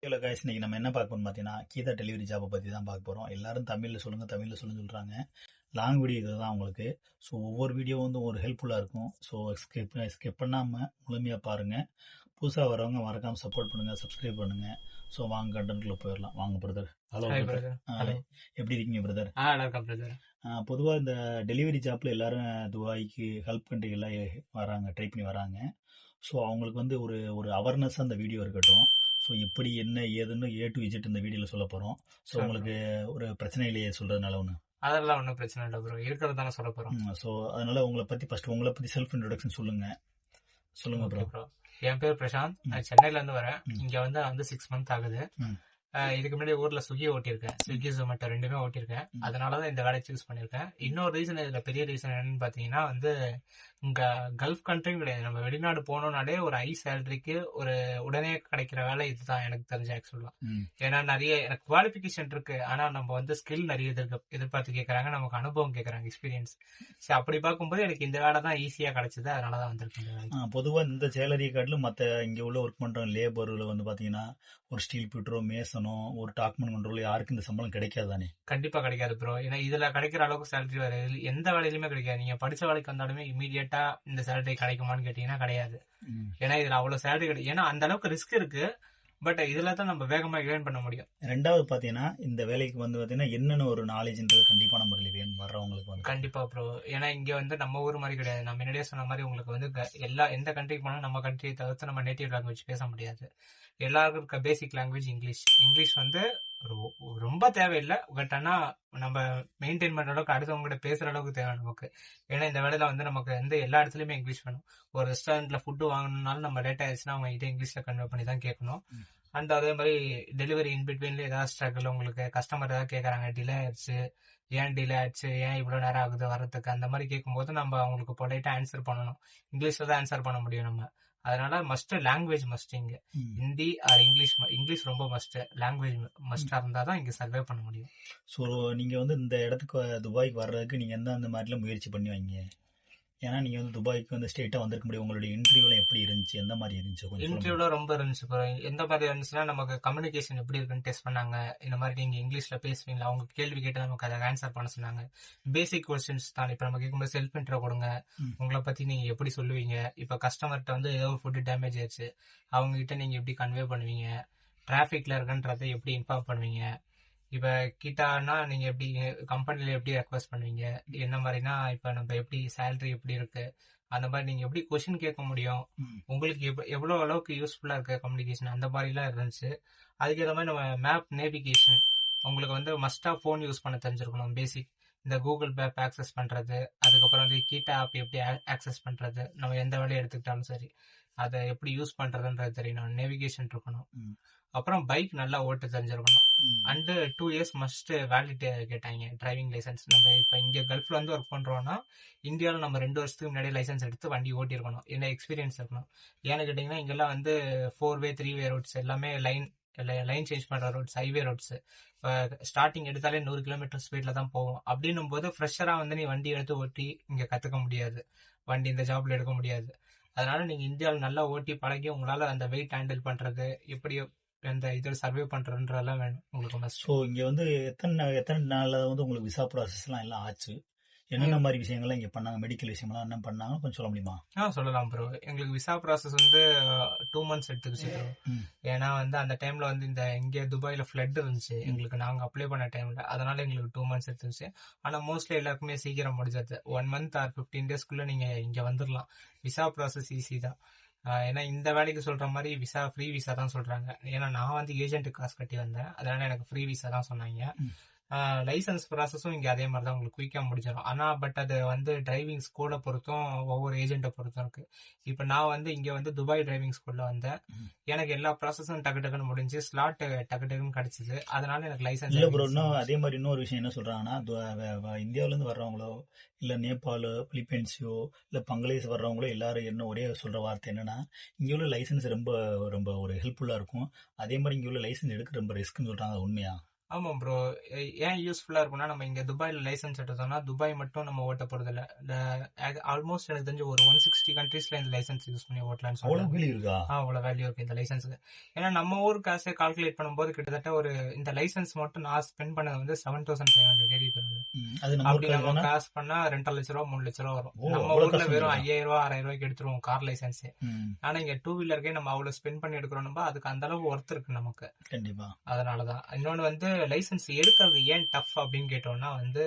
Hello guys, இன்னைக்கு நம்ம என்ன பார்க்க போறோம் பார்த்தீங்கன்னா, கீதா டெலிவரி ஜாப்பை பற்றி தான் பார்க்க போகிறோம். எல்லாரும் தமிழில் சொல்லுங்கள் தமிழில் சொல்கிறாங்க. லாங் வீடியோ இது தான் உங்களுக்கு. ஸோ ஒவ்வொரு வீடியோ வந்து ஒரு ஹெல்ப்ஃபுல்லாக இருக்கும். ஸோ ஸ்கிப் பண்ணாமல் முழுமையாக பாருங்கள். புதுசாக வரவங்க மறக்காமல் சப்போர்ட் பண்ணுங்கள், சப்ஸ்கிரைப் பண்ணுங்கள். ஸோ வாங்க கண்டென்ட்குள்ளே போயிடலாம். வாங்க brother. Hello Hi brother. brother. Hello. எப்படி இருக்கீங்க பிரதர்? நல்லா இருக்கேன் brother. பொதுவாக இந்த டெலிவரி ஜாப்பில் எல்லாரும் துபாய்க்கு ஹெல்ப் கண்ட்ரிகள்லாம் வராங்க, ட்ரை பண்ணி வராங்க. ஸோ அவங்களுக்கு வந்து ஒரு அவேர்னஸாக அந்த வீடியோ இருக்கட்டும். ஸோ எப்படி என்ன ஏதுன்னு A to Z இந்த வீடியோவில் சொல்ல போகிறோம். So Sure bro. உங்களுக்கு ஒரு பிரச்சனை இல்லையே சொல்கிறதுனால ஒன்று. அதெல்லாம் ஒன்றும் பிரச்சனை இல்லை ப்ரோ, இருக்கிறது தானே சொல்ல போகிறோம். ஸோ அதனால் உங்களை பற்றி செல்ஃப் இன்ட்ரொடக்ஷன் சொல்லுங்கள் ஓகே ப்ரோ. ப்ரோ, என் பேர் பிரசாந்த். ம். நான் சென்னையிலேருந்து வரேன். ம். இங்கே வந்து 6 month ஆகுது. ம். இதுக்கு முன்னாடி ஊரில் ஸ்விக்கி ஓட்டியிருக்கேன், ஸ்விக்கி ஜொமேட்டோ ரெண்டுமே ஓட்டியிருக்கேன். ம். அதனால தான் இந்த வேலையை சூஸ் பண்ணியிருக்கேன். இன்னொரு ரீசன், இதில் பெரிய ரீசன் என்னன்னு பார்த்தீங்கன்னா இங்கே கல்ஃப் கண்ட்ரியும் கிடையாது. நம்ம வெளிநாடு போனோம்னாலே ஒரு ஹை சேலரிக்கு ஒரு உடனே கிடைக்கிற வேலை இதுதான் எனக்கு தெரிஞ்ச ஆக்சுவலாக. ம். ஏன்னா நிறைய எனக்கு குவாலிஃபிகேஷன் இருக்கு, ஆனால் நம்ம ஸ்கில் நிறைய எதிர்பார்த்து கேட்குறாங்க, நமக்கு அனுபவம் கேட்குறாங்க, எக்ஸ்பீரியன்ஸ். சரி, அப்படி பார்க்கும்போது எனக்கு இந்த வேலை தான் ஈஸியாக கிடைச்சது, அதனால தான் வந்திருக்கேன் இந்த வேலைக்கு. பொதுவாக இந்த சேலரி கார்டில் மற்ற இங்கே உள்ள ஒர்க் பண்ணுற லேபரில் வந்து பார்த்தீங்கன்னா, ஒரு ஸ்டீல் பிட்டரோ மேசனோ ஒரு டாக்குமெண்ட் கண்ட்ரோலோ யாருக்கும் இந்த சம்பளம் கிடைக்காது தானே? கண்டிப்பா கிடைக்காது ப்ரோ. ஏன்னா இதுல கிடைக்கிற அளவுக்கு சேலரி வேற எந்த வேலையிலுமே கிடைக்காது. நீங்க படிச்ச வேலைக்கு வந்தாலுமே இமீடியட்டா இந்த சேலரி கிடைக்குமான்னு கேட்டீங்கன்னா கிடையாது. ம். ஏன்னா இதுல அவ்வளவு சேலரி கிடையாது. ஏன்னா அந்த அளவுக்கு ரிஸ்க் இருக்கு. பட் இதுல தான் நம்ம வேகமா ஏர்ன் பண்ண முடியும். ரெண்டாவது பார்த்தீங்கன்னா, இந்த வேலைக்கு வந்து பார்த்தீங்கன்னா என்னென்ன ஒரு நாலேஜ்ன்றது கண்டிப்பான முறையில் வேணும் வர்றவங்களுக்கு வந்து. கண்டிப்பா ப்ரோ. ஏன்னா இங்க நம்ம ஊர் மாதிரி கிடையாது. நான் முன்னாடியே சொன்ன மாதிரி உங்களுக்கு எந்த கண்ட்ரிக்கு போனாலும் நம்ம கண்ட்ரியை தவிர்த்து நம்ம நேட்டிவ் லாங்குவேஜ் பேச முடியாது. எல்லாருக்கும் இருக்க பேசிக் லாங்குவேஜ் இங்கிலீஷ் ரொம்ப தேவையில்லை. பட் ஆனால் நம்ம மெயின்டைன் பண்ற அளவுக்கு அடுத்தவங்க பேசுற அளவுக்கு தேவை நமக்கு. ஏன்னா இந்த வேலையில நமக்கு எல்லா இடத்துலயுமே இங்கிலீஷ் வேணும். ஒரு ரெஸ்டாரண்ட்ல ஃபுட்டு வாங்கணும்னாலும் நம்ம லேட் ஆயிடுச்சுன்னா அவங்க கிட்ட இங்கிலீஷ்ல கன்வே பண்ணி தான் கேட்கணும். அண்ட் அதே மாதிரி டெலிவரி இன்பிட்வீன்ல ஏதாவது ஸ்ட்ரகிள், உங்களுக்கு கஸ்டமர் ஏதாவது கேட்கறாங்க, டிலே ஆயிடுச்சு, ஏன் டிலே ஆயிடுச்சு, ஏன் இவ்வளவு நேரம் ஆகுது வர்றதுக்கு, அந்த மாதிரி கேட்கும்போது நம்ம அவங்களுக்கு பொலைட்டா ஆன்சர் பண்ணணும். இங்கிலீஷ்ல தான் ஆன்சர் பண்ண முடியும் நம்ம. அதனால லாங்குவேஜ் மஸ்ட். இங்க ஹிந்தி ஆர் இங்கிலீஷ் ரொம்ப மஸ்ட். லாங்குவேஜ் மஸ்டா இருந்தாதான் இங்க சர்வே பண்ண முடியும். ஸோ நீங்கள் வந்து இந்த இடத்துக்கு துபாய்க்கு வர்றதுக்கு நீங்கள் அந்த மாதிரிலாம் முயற்சி பண்ணி வைங்க. ஏன்னா நீங்கள் வந்து துபாய்க்கு வந்து ஸ்ட்ரெயிட்டாக வந்திருக்க முடியும். உங்களுடைய இன்டர்வியூலாம் எப்படி இருந்துச்சு, எந்த மாதிரி இருந்துச்சு கொஞ்சம் சொல்லுங்க. இன்டர்வியூல ரொம்ப இருந்துச்சு ப்ரோ. எந்த மாதிரி இருந்துச்சுன்னா நமக்கு கம்யூனிகேஷன் எப்படி இருக்குன்னு டெஸ்ட் பண்ணாங்க. இந்த மாதிரி நீங்க இங்கிலீஷ்ல பேசுவீங்களா, அவங்க கேள்வி கேட்டு நமக்கு அதை ஆன்சர் பண்ண சொன்னாங்க. பேசிக் கொஸ்டின்ஸ் தான். இப்ப நம்ம கேட்கும்போது செல்ஃப் இன்ட்ரோ கொடுங்க, உங்களை பத்தி நீங்க எப்படி சொல்லுவீங்க, இப்ப கஸ்டமர்கிட்ட ஏதோ ஃபுட் டேமேஜ் ஆயிடுச்சு, அவங்க கிட்ட நீங்க எப்படி கன்வே பண்ணுவீங்க, டிராபிக்ல இருக்குன்றதை எப்படி இன்ஃபார்ம் பண்ணுவீங்க, இப்ப கிட்டானா நீங்க எப்படி கம்பெனில எப்படி ரெக்வஸ்ட் பண்ணுவீங்க, என்ன மாதிரினா இப்ப நம்ம எப்படி சேலரி எப்படி இருக்கு, அந்த மாதிரி நீங்க எப்படி கொஸ்டின் கேட்க முடியும், உங்களுக்கு எவ்வளவு அளவுக்கு யூஸ்ஃபுல்லா இருக்கு கம்யூனிகேஷன், அந்த மாதிரி எல்லாம் இருந்துச்சு. அதுக்கேற்ற மாதிரி நம்ம மேப் நேவிகேஷன் உங்களுக்கு மஸ்டா போன் யூஸ் பண்ண தெரிஞ்சிருக்கணும். பேசிக் இந்த கூகுள் மேப் ஆக்சஸ் பண்றது, அதுக்கப்புறம் கீட்டா ஆப் எப்படி ஆக்சஸ் பண்றது, நம்ம எந்த வேலையை எடுத்துக்கிட்டாலும் சரி அதை எப்படி யூஸ் பண்றதுன்றது தெரியணும். நேவிகேஷன் இருக்கணும். அப்புறம் பைக் நல்லா ஓட்ட தெரிஞ்சிருக்கணும். அண்ட் 2 years மஸ்ட் வேலிட் கேட்டாங்க டிரைவிங் லைசன்ஸ். நம்ம இப்ப இங்க கல்ஃப்ல ஒர்க் பண்றோம்னா இந்தியாவில் நம்ம 2 வருஷத்துக்கு முன்னாடி லைசன்ஸ் எடுத்து வண்டி ஓட்டி இருக்கணும். என்ன எக்ஸ்பீரியன்ஸ் இருக்கணும். ஏன்னு கேட்டீங்கன்னா இங்கெல்லாம் 4-way 3-way ரோட்ஸ் எல்லாமே லைன் சேஞ்ச் பண்ற ரோட்ஸ், ஹைவே ரோட்ஸ். இப்போ ஸ்டார்டிங் எடுத்தாலே 100 km ஸ்பீட்ல தான் போவோம். அப்படின்னும் போது ஃப்ரெஷரா நீ வண்டி எடுத்து ஓட்டி இங்க கத்துக்க முடியாது, வண்டி இந்த ஜாப்ல எடுக்க முடியாது. அதனால நீங்க இந்தியாவில் நல்லா ஓட்டி பழகி உங்களால அந்த வெயிட் ஹேண்டில் பண்றது, எப்படி இந்த இதில் சர்வே பண்றதுன்றதெல்லாம் வேணும் உங்களுக்கு மஸ்ட். ஸோ இங்கே வந்து எத்தனை நாளில் வந்து உங்களுக்கு விசா ப்ராசஸ்லாம் எல்லாம் ஆச்சு, என்னென்ன மாதிரி விஷயங்கள்லாம் இங்கே பண்ணாங்க, மெடிக்கல் விஷயம்லாம் என்ன பண்ணாங்க கொஞ்சம் சொல்ல முடியுமா? சொல்லலாம் ப்ரோ. எங்களுக்கு விசா ப்ராசஸ் 2 months எடுத்துக்கிச்சு ப்ரோ. ஏன்னா அந்த டைம்ல இங்கே துபாயில ஃப்ளட் இருந்துச்சு எங்களுக்கு, நாங்க அப்ளை பண்ண டைம்ல. அதனால எங்களுக்கு 2 months எடுத்துச்சு. ஆனா மோஸ்ட்லி எல்லாருக்குமே சீக்கிரம் முடிஞ்சது. 1 month ஆர் 15 daysக்குள்ள நீங்க இங்க வந்துடலாம். விசா ப்ராசஸ் ஈஸி தான். ஏன்னா இந்த வேலைக்கு சொல்ற மாதிரி ஃப்ரீ விசா தான் சொல்றாங்க. ஏன்னா நான் ஏஜென்ட் காசு கட்டி வந்தேன், அதனால எனக்கு ஃப்ரீ விசா தான் சொன்னாங்க. லைசன்ஸ் ப்ராசஸும் இங்க அதே மாதிரி தான் உங்களுக்கு குயிக்கா முடிஞ்சிடும். ஆனா பட் அது டிரைவிங் ஸ்கூலை பொறுத்தும் ஒவ்வொரு ஏஜென்ட்டை பொறுத்தும் இருக்கு. இப்ப நான் இங்க துபாய் டிரைவிங் ஸ்கூல்ல வந்தேன். எனக்கு எல்லா ப்ராசஸும் டக்கு டக்குன்னு முடிஞ்சு, ஸ்லாட் டக்கு டக்குன்னு கிடைச்சது. அதனால எனக்கு லைசன்ஸ் இல்லை ப்ரோ. இன்னும் அதே மாதிரி இன்னொரு விஷயம் என்ன சொல்றாங்கன்னா, இந்தியாவிலேருந்து வர்றவங்களோ இல்லை நேபாளோ பிலிப்பைன்ஸோ இல்லை பங்களாதேஷ் வர்றவங்களோ எல்லாரும் என்ன ஒரே சொல்ற வார்த்தை என்னன்னா, இங்கே உள்ள லைசன்ஸ் ரொம்ப ரொம்ப ஒரு ஹெல்ப்ஃபுல்லா இருக்கும். அதே மாதிரி இங்கே உள்ள லைசன்ஸ் எடுக்க ரொம்ப ரிஸ்க்னு சொல்றாங்க. உண்மையா? ஆமா ப்ரோ. ஏன் யூஸ்ஃபுல்லா இருக்கும்னா, நம்ம இங்க துபாய்ல லைசென்ஸ் எடுத்தோம்னா, துபாய் மட்டும் நம்ம ஓட்ட போறதில்ல. ஆல்மோஸ்ட் எனக்கு தெரிஞ்சு ஒரு 160 கண்ட்ரீஸ்ல இந்த லைசென்ஸ் யூஸ் பண்ணி ஓட்டலாம்னு அவ்வளவு சொல்றாங்க. வேல்யூ இருக்கா? அவ்வளவு வேல்யூ இருக்கு இந்த லைசென்ஸுக்கு. ஏன்னா நம்ம ஊர் காசை கால்குலேட் பண்ணும்போது கிட்டத்தட்ட ஒரு இந்த லைசென்ஸ் மட்டும் நான் ஸ்பெண்ட் பண்ணது வந்து 7,500 டெய்லி பெறுது. அது நம்ம அப்படி நம்ம ஊருக்கான காசு பண்ணா 2,50,000 ரூபா 3,00,000 ரூபா வரும். ஓ நம்ம அவ்வளவு ஊர்ல காசு வெறும் வந்துருக்கா? 5,000 ரூபா 6,000 ரூபாய்க்கு எடுத்துருவோம் கார் லைசென்ஸ். ம், ஆனா இங்க டூ வீலருக்கே நம்ம அவ்வளவு ஸ்பெண்ட் பண்ணி எடுக்கிறோம்னா அதுக்கு அந்த அளவுக்கு ஒர்த் இருக்கு நமக்கு. கண்டிப்பா. அதனாலதான். இன்னொன்னு வந்து லைசென்ஸ் எடுக்கிறது ஏன் டஃப் அப்படின்னு கேட்டோம்னா வந்து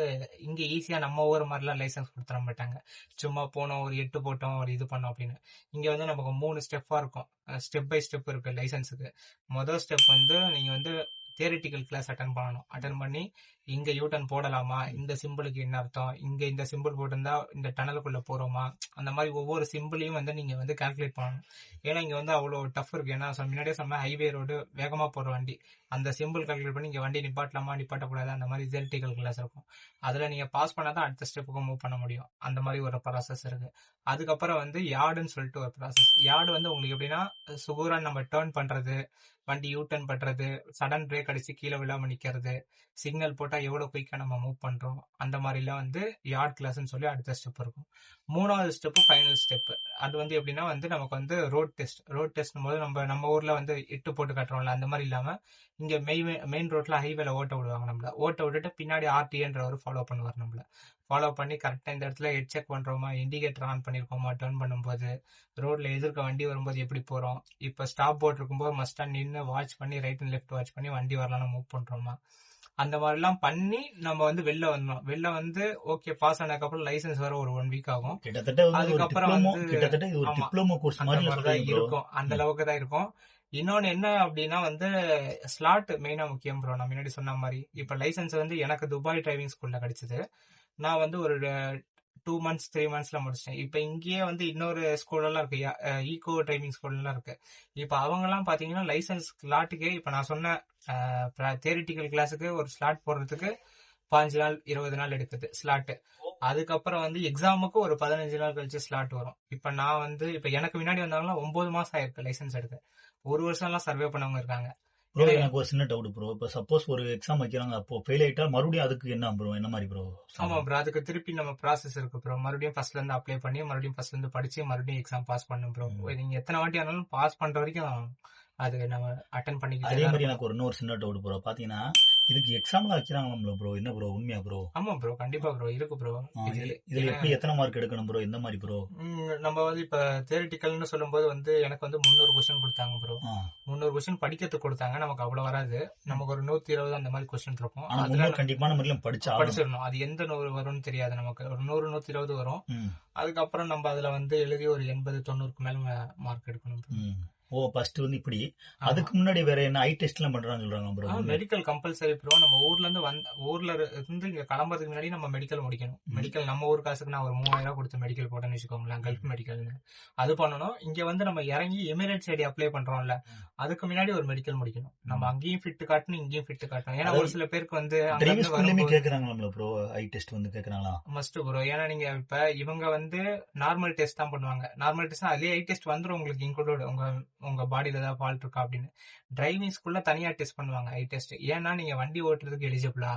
இங்க ஈஸியா நம்ம ஊர் மாதிரிலாம் லைசென்ஸ் கொடுத்துட மாட்டாங்க. சும்மா போனோம் ஒரு 8 போட்டோம் ஒரு இது பண்ணோம் அப்படின்னு. இங்க வந்து நமக்கு 3 ஸ்டெப்பா இருக்கும். ஸ்டெப் பை ஸ்டெப் இருக்கு லைசென்ஸுக்கு. முதல் ஸ்டெப் வந்து நீங்க வந்து தியரிட்டிக்கல் கிளாஸ் அட்டன் பண்ணணும். அட்டன் பண்ணி இங்க யூட்டன் போடலாமா, இந்த சிம்பிளுக்கு என்ன அர்த்தம், இங்க இந்த சிம்பிள் போட்டிருந்தா இந்த டனலுக்குள்ள போறோமா, அந்த மாதிரி ஒவ்வொரு சிம்பிளையும் வந்து நீங்க வந்து கால்குலேட் பண்ணணும். ஏன்னா இங்க வந்து அவ்வளவு டஃப் இருக்கு. ஏன்னா முன்னாடியே சொன்ன ஹைவே ரோடு வேகமா போற வண்டி, அந்த சிம்பிள் கால்குலேட் பண்ணி இங்க வண்டி நிப்பாட்டலாமா நிப்பாட்டக்கூடாது, அந்த மாதிரி தியரிட்டிக்கல் கிளாஸ் இருக்கும். அதுல நீங்க பாஸ் பண்ணாதான் அடுத்த ஸ்டெப்புக்கு மூவ் பண்ண முடியும். அந்த மாதிரி ஒரு ப்ராசஸ் இருக்கு. அதுக்கப்புறம் வந்து யார்டுன்னு சொல்லிட்டு ஒரு ப்ராசஸ். யார்டு வந்து உங்களுக்கு எப்படின்னா சுகூரா நம்ம டேர்ன் பண்றது, வண்டி யூ டர்ன் பண்றது, சடன் பிரேக் அடிச்சு கீழே விழாம நிக்கிறது, சிக்னல் போட்டா எவ்வளவு குயிக்கா நம்ம மூவ் பண்றோம், அந்த மாதிரி எல்லாம் வந்து யார்ட் கிளாஸ்ன்னு சொல்லி அடுத்த ஸ்டெப் இருக்கும். மூணாவது ஸ்டெப் ஃபைனல் ஸ்டெப். அது வந்து எப்படின்னா வந்து நமக்கு வந்து ரோட் டெஸ்ட். ரோட் டெஸ்ட் போது நம்ம ஊர்ல வந்து 8 போட்டு காட்டுறோம்ல, அந்த மாதிரி இல்லாம இங்க மெயின் ரோட்ல ஹைவேல ஓட்ட விடுவாங்க. நம்மள ஓட்ட விட்டுட்டு பின்னாடி ஆர்டிஏன்றவர் ஃபாலோ பண்ணுவார். நம்மள ஃபாலோ பண்ணி கரெக்டா இந்த இடத்துல ஹெட் செக் பண்றோமா, இண்டிகேட்டர் ஆன் பண்ணிருக்கோமா, டர்ன் பண்ணும்போது ரோட்ல எதிர்க்க வண்டி வரும்போது எப்படி போறோம், இப்ப ஸ்டாப் போர்ட் இருக்கும்போது மஸ்டா நின்று வாட்ச் பண்ணி ரைட் அண்ட் லெஃப்ட் வாட்ச் பண்ணி வண்டி வரலாம் மூவ் பண்றோமா, அந்த மாதிரி எல்லாம் பண்ணி நம்ம வந்து வெளில வந்தோம். வெளில வந்து ஓகே பாஸ் ஆனதுக்கு அப்புறம் லைசென்ஸ் வர ஒரு 1 வீக் ஆகும். கிட்டத்தட்ட வந்து ஒரு அதுக்கப்புறம் டிப்ளமோ, வந்து கிட்டத்தட்ட இது ஒரு ஆமா டிப்ளமோ கோர்ஸ் அந்த மாதிரி மாதிரிதான் சொல்றீங்க ப்ரோ. இருக்கும். அந்த அளவுக்கு தான் இருக்கும். இன்னொன்னு என்ன அப்படின்னா வந்து ஸ்லாட் மெயினா முக்கியம் ப்ரோ. நான் முன்னாடி சொன்ன மாதிரி இப்ப லைசென்ஸ் வந்து எனக்கு துபாய் டிரைவிங் ஸ்கூல்ல கிடைச்சது. நான் வந்து ஒரு 2 மந்த்ஸ் 3 மந்த்ஸ்ல முடிச்சிட்டேன். இப்ப இங்கேயே வந்து இன்னொரு ஸ்கூல் எல்லாம் இருக்கு, ஈகோ டிரைவிங் ஸ்கூல் எல்லாம் இருக்கு. இப்ப அவங்க எல்லாம் பாத்தீங்கன்னா லைசென்ஸ் ஸ்லாட்டுக்கே இப்ப நான் சொன்ன தியரிட்டிக்கல் கிளாஸுக்கு ஒரு ஸ்லாட் போடுறதுக்கு 15 நாள் 20 நாள் எடுக்குது ஸ்லாட். அதுக்கப்புறம் வந்து எக்ஸாமுக்கு ஒரு 15 நாள் கழிச்சு ஸ்லாட் வரும். இப்ப நான் வந்து இப்ப எனக்கு முன்னாடி வந்தவங்க 9 மாசம் ஆயிருக்கு லைசென்ஸ் எடுக்க. 1 வருஷம் எல்லாம் சர்வே பண்ணவங்க இருக்காங்க. ப்ரோ எனக்கு ஒரு சின்ன டவுட் ப்ரோ. இப்போ சப்போஸ் ஒரு எக்ஸாம் வைக்கிறாங்க, அப்போ ஃபெயில் ஆயிட்டா மறுபடியும் அதுக்கு என்ன ப்ரோ, என்ன மாதிரி ப்ரோ? ஆமா ப்ரோ, அதுக்கு திருப்பி நம்ம ப்ராசஸ் இருக்கு ப்ரோ. மறுபடியும் ஃபர்ஸ்ட்ல இருந்து அப்ளை பண்ணி மறுபடியும் ஃபர்ஸ்ட்ல இருந்து படிச்சு மறுபடியும் எக்ஸாம் பாஸ் பண்ணும் ப்ரோ. நீங்க எத்தனை வாட்டி ஆனாலும் பாஸ் பண்ற வரைக்கும் அது நம்ம அட்டன் பண்ணிக்கிட்டே அதே தான் மாதிரி இருக்கணும். எனக்கு ஒரு இன்னொரு சின்ன டவுட் ப்ரோ. பாத்தீங்கன்னா இதுக்கு எக்ஸாம்லாம் வைக்கிறாங்களா ப்ரோ? என்ன ப்ரோ, உண்மையா ப்ரோ? ஆமா ப்ரோ, கண்டிப்பா ப்ரோ, இருக்கு ப்ரோ. இதுல எப்படி எத்தனை மார்க் எடுக்கணும் ப்ரோ, எந்த மாதிரி ப்ரோ? நம்ம வந்து இப்ப தியரிட்டிக்கல்னு சொல்லும்போது வந்து எனக்கு வந்து 300 கொஸ்டின் கொடுத்தாங்க ப்ரோ. 300 கொஸ்டின் படிக்கிறதுக்கு கொடுத்தாங்க. நமக்கு அவ்வளவு வராது. நமக்கு ஒரு 120 அந்த மாதிரி கொஸ்டின் இருக்கும். ஆனா அதுல கண்டிப்பான முறையில படிச்சிடணும். அது எந்த 100 வரும்னு தெரியாது நமக்கு. ஒரு 100 120 வரும். அதுக்கப்புறம் நம்ம அதுல வந்து எழுதி ஒரு 80 90க்கு மேல மார்க் எடுக்கணும் ப்ரோ. ஓ ஃபர்ஸ்ட் வந்து இப்படி. அதுக்கு முன்னாடி வேற என்ன ஐ டெஸ்ட் எல்லாம் பண்றாங்க சொல்றாங்க ப்ரோ? Medical compulsory bro. நம்ம ஊர்ல இருந்து இங்க கிளம்புறதுக்கு முன்னாடி நம்ம மெடிக்கல் முடிக்கணும். மெடிக்கல் நம்ம ஊர் காசுக்கு நான் ஒரு 3000 கொடுத்து மெடிக்கல் போட்டேன்னு வச்சுக்கோங்களேன், கல்ஃப் மெடிக்கல்னு. அது பண்ணணும். இங்க வந்து நம்ம இறங்கி எமிரேட்ஸ் ஐடி அப்ளை பண்றோம்ல, அதுக்கு முன்னாடி ஒரு மெடிக்கல் முடிக்கணும். நம்ம அங்கேயும் ஃபிட் காட்டணும், இங்கேயும் ஃபிட் காட்டணும். ஏன்னா ஒரு சில பேருக்கு வந்து கேக்குறாங்களா ப்ரோ ஐ டெஸ்ட் வந்து கேக்குறாங்களா? Must bro. ஏன்னா நீங்க இப்ப இவங்க வந்து நார்மல் டெஸ்ட் தான் பண்ணுவாங்க. நார்மல் டெஸ்ட் அதே ஐ டெஸ்ட் வந்துடும் உங்களுக்கு இன்க்ளூட், உங்க பாடியில ஏதாவது ஃபால்ட் இருக்கா அப்படின்னு. டிரைவிங் ஸ்கூல்ல தனியா டெஸ்ட் பண்ணுவாங்க ஐ டெஸ்ட். ஏன்னா நீங்க வண்டி ஓட்டுறதுக்கு எலிஜிபிளா,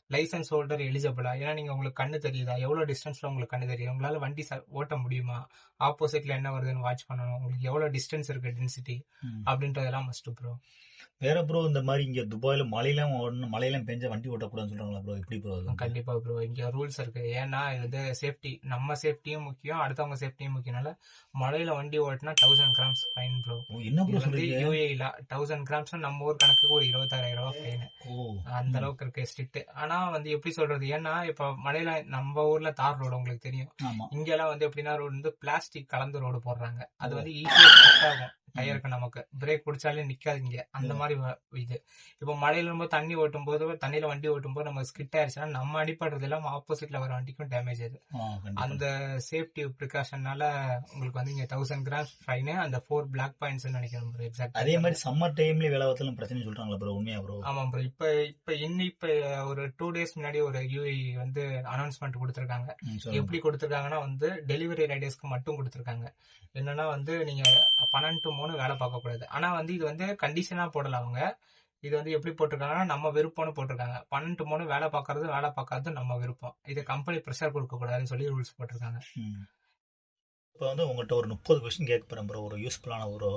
லைசன்ஸ் ஹோல்டர் எலிஜிபிளா, ஏன்னா நீங்க உங்களுக்கு கண்ணு தெரியுதா, எவ்வளவு டிஸ்டன்ஸ்ல உங்களுக்கு கண்ணு தெரியும், உங்களால வண்டி ஓட்ட முடியுமா, ஆப்போசிட்ல என்ன வருதுன்னு வாட்ச் பண்ணணும், உங்களுக்கு எவ்வளவு டிஸ்டன்ஸ் இருக்கு டென்சிட்டி அப்படின்றதெல்லாம் மஸ்ட் ப்ரோ. வேற ப்ரோ இந்த மாதிரி இங்க துபாயில மழையெல்லாம் பெஞ்ச வண்டி ஓட்டக்கூடாதுன்னு சொல்றாங்களா ப்ரோ? எப்படி ப்ரோ? கண்டிப்பா ப்ரோ, இங்க ரூல்ஸ் இருக்கு. ஏன்னா இது சேஃப்டி, நம்ம சேஃப்டியும் முக்கியம், அடுத்தவங்க சேஃப்டியும் முக்கியனால மழையில வண்டி ஓட்டினா 1000 கிராம்ஸ் ஃபைன் ப்ரோ. என்ன ப்ரோ சொல்றீங்க? யூஏல 1000 கிராம்ஸ் நம்ம ஊர் கணக்குக்கு ஒரு 26,000 ரூபாய் ஃபைன். அந்த அளவுக்கு இருக்கு ஸ்ட்ரிக்ட். ஆனா வந்து எப்படி சொல்றது, ஏன்னா இப்ப மழையில நம்ம ஊர்ல தார் ரோடு உங்களுக்கு தெரியும். இங்க எல்லாம் வந்து எப்படின்னா ரோடு வந்து பிளாஸ்டிக் கலந்து ரோடு போடுறாங்க. அது வந்து ஈஸியா ஸ்டிக் ஆகும் டயருக்கு. நமக்கு பிரேக் பிடிச்சாலே நிக்காதீங்க அந்த மாதிரி இது. இப்ப மழையில நம்ம தண்ணி ஓட்டும் போது, தண்ணியில வண்டி ஓட்டும் போது நம்ம ஸ்கிட் ஆயிடுச்சுன்னா நம்ம அடிப்படுறது இல்லாம ஆப்போசிட்ல வர வண்டிக்கும் டேமேஜ் ஆகுது. அந்த சேஃப்டி ப்ரிகாஷனால உங்களுக்கு வந்து இங்க 1000 கிராம்ஸ் ஃபைன், அந்த 4 பிளாக் பாயிண்ட்ஸ் நினைக்கிறேன் ப்ரோ. எக்ஸாக்ட். அதே மாதிரி சம்மர் டைம்ல வேலைவத்துல பிரச்சனை சொல்றாங்களா ப்ரோ? உண்மையா ப்ரோ? ஆமா ப்ரோ. இப்ப ஒரு 2 டேஸ் முன்னாடி ஒரு யூஏ வந்து அனௌன்ஸ்மெண்ட் கொடுத்திருக்காங்க. எப்படி கொடுத்திருக்காங்கன்னா வந்து டெலிவரி ரைடர்ஸ்க்கு மட்டும் கொடுத்திருக்காங்க. என்னன்னா வந்து நீங்க 12 to 3 வேலை பார்க்க கூடாது. ஆனா வந்து இது வந்து கண்டிஷனா போடல அவங்க. இது வந்து எப்படி போட்டிருக்காங்கன்னா நம்ம விருப்பம்னு போட்டிருக்காங்க. 12 to 3 வேலை பார்க்கறது நம்ம விருப்பம். இது கம்பெனி ப்ரெஷர் கொடுக்க கூடாதுன்னு சொல்லி ரூல்ஸ் போட்டிருக்காங்க. இப்போ வந்து உங்கள்கிட்ட ஒரு 30 கொஸ்டின் கேட்க போகிறேன் ப்ரோ, ஒரு யூஸ்ஃபுல்லான ப்ரோ.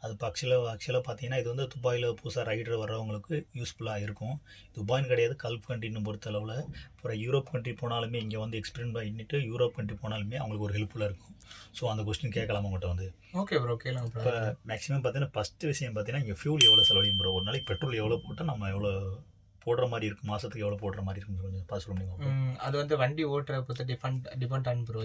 அது இப்போ ஆக்சுவலாக பார்த்தீங்கன்னா இது வந்து துபாயில் புதுசாக ரைடர் வர்றவங்களுக்கு யூஸ்ஃபுல்லாக இருக்கும். துபாய்னு கிடையாது, கல்ஃப் கண்ட்ரின்னு பொறுத்தளவில் அப்புறம் யூரோப் கண்ட்ரி போனாலுமே இங்கே வந்து எக்ஸ்பீரியன்ஸ் பண்ணிட்டு யூரோப் கண்ட்ரி போனாலுமே அவங்களுக்கு ஒரு ஹெல்ப்ஃபுல்லாக இருக்கும். ஸோ அந்த கொஸ்டின் கேட்கலாம் உங்கள்கிட்ட வந்து. ஓகே ப்ரோ, கேளுங்க ப்ரோ. இப்போ மேக்ஸிமம் பார்த்தீங்கன்னா ஃபஸ்ட்டு விஷயம் பார்த்தீங்கன்னா இங்கே ஃபியூல் எவ்வளோ செலவழியும் ப்ரோ? ஒரு நாளைக்கு பெட்ரோல் எவ்வளோ போட்டால் நம்ம எவ்வளோ போடுற மாதிரி இருக்கும், மாதத்துக்கு எவ்வளோ போடுற மாதிரி இருக்கும் கொஞ்சம் பார்த்து சொல்ல முடியுமா? அது வந்து வண்டி ஓட்டுறத பொறுத்து டிபெண்ட் ஆன் ப்ரோ.